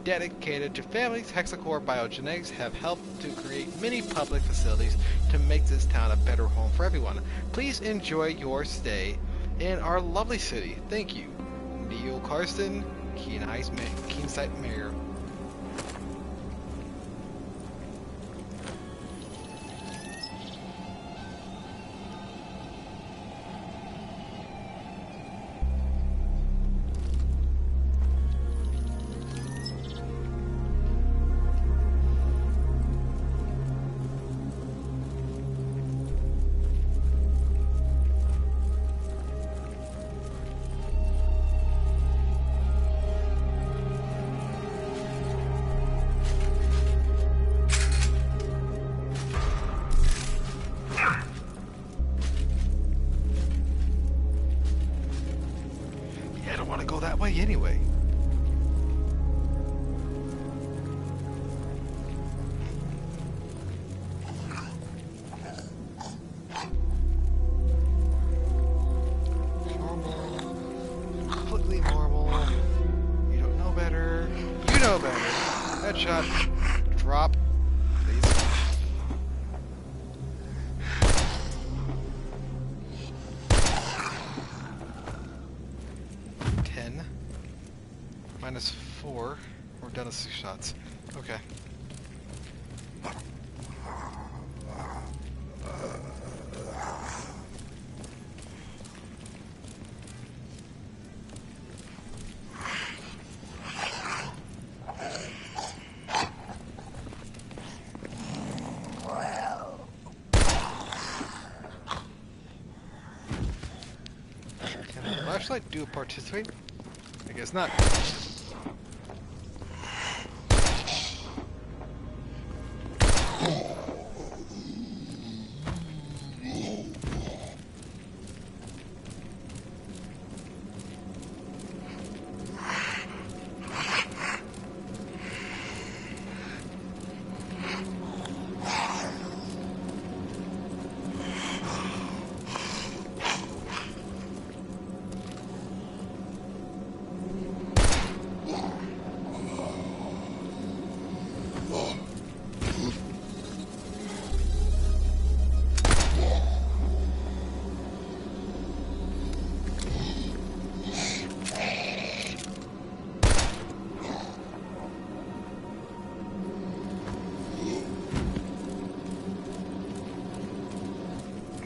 dedicated to families. Hexacore Biogenetics have helped to create many public facilities to make this town a better home for everyone. Please enjoy your stay in our lovely city. Thank you. Neil Karsten, Keen Sight Mayor. Anyway. Normal. Completely normal. You don't know better. You know better. Headshot. Drop. Please. -4. We're down to 6 shots. Okay. Can the flashlight do participate? I guess not.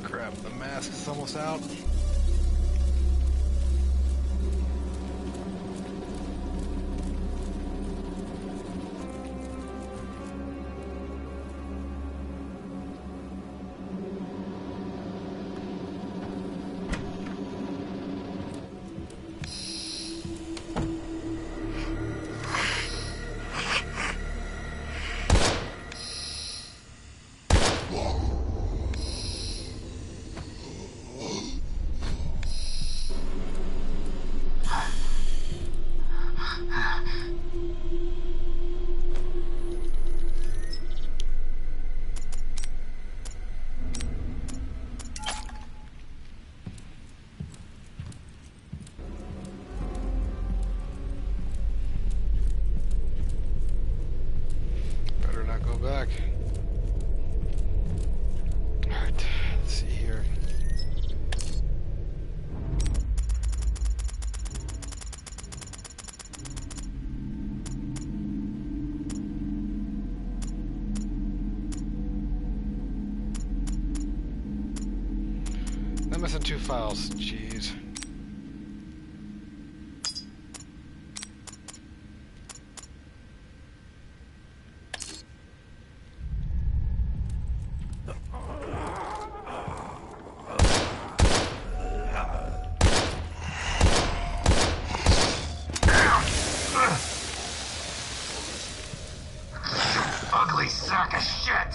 Crap, the mask is almost out. Better not go back. Alright, let's see here. I'm missing 2 files, jeez. Ugly sack of shit!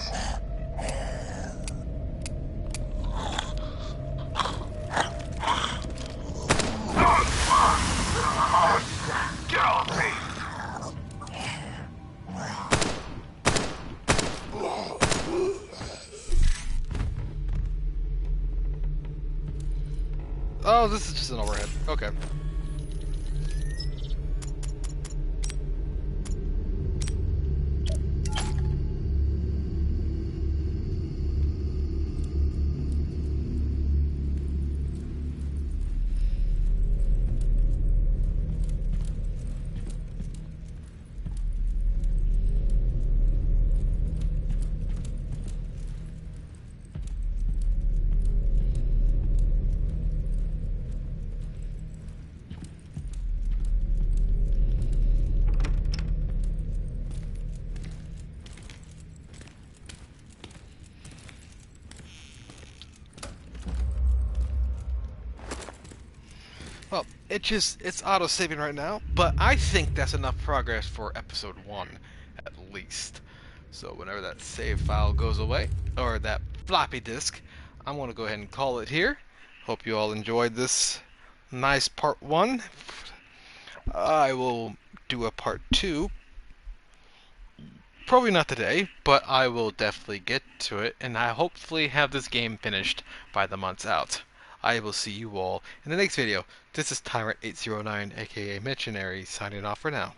Get off me! Oh, this is just an overhead. Okay. Well, it's auto-saving right now, but I think that's enough progress for episode 1, at least. So whenever that save file goes away, or that floppy disk, I'm going to go ahead and call it here. Hope you all enjoyed this nice part 1. I will do a part 2. Probably not today, but I will definitely get to it, and I hopefully have this game finished by the month's out. I will see you all in the next video. This is Tyrant809, aka Missionary, signing off for now.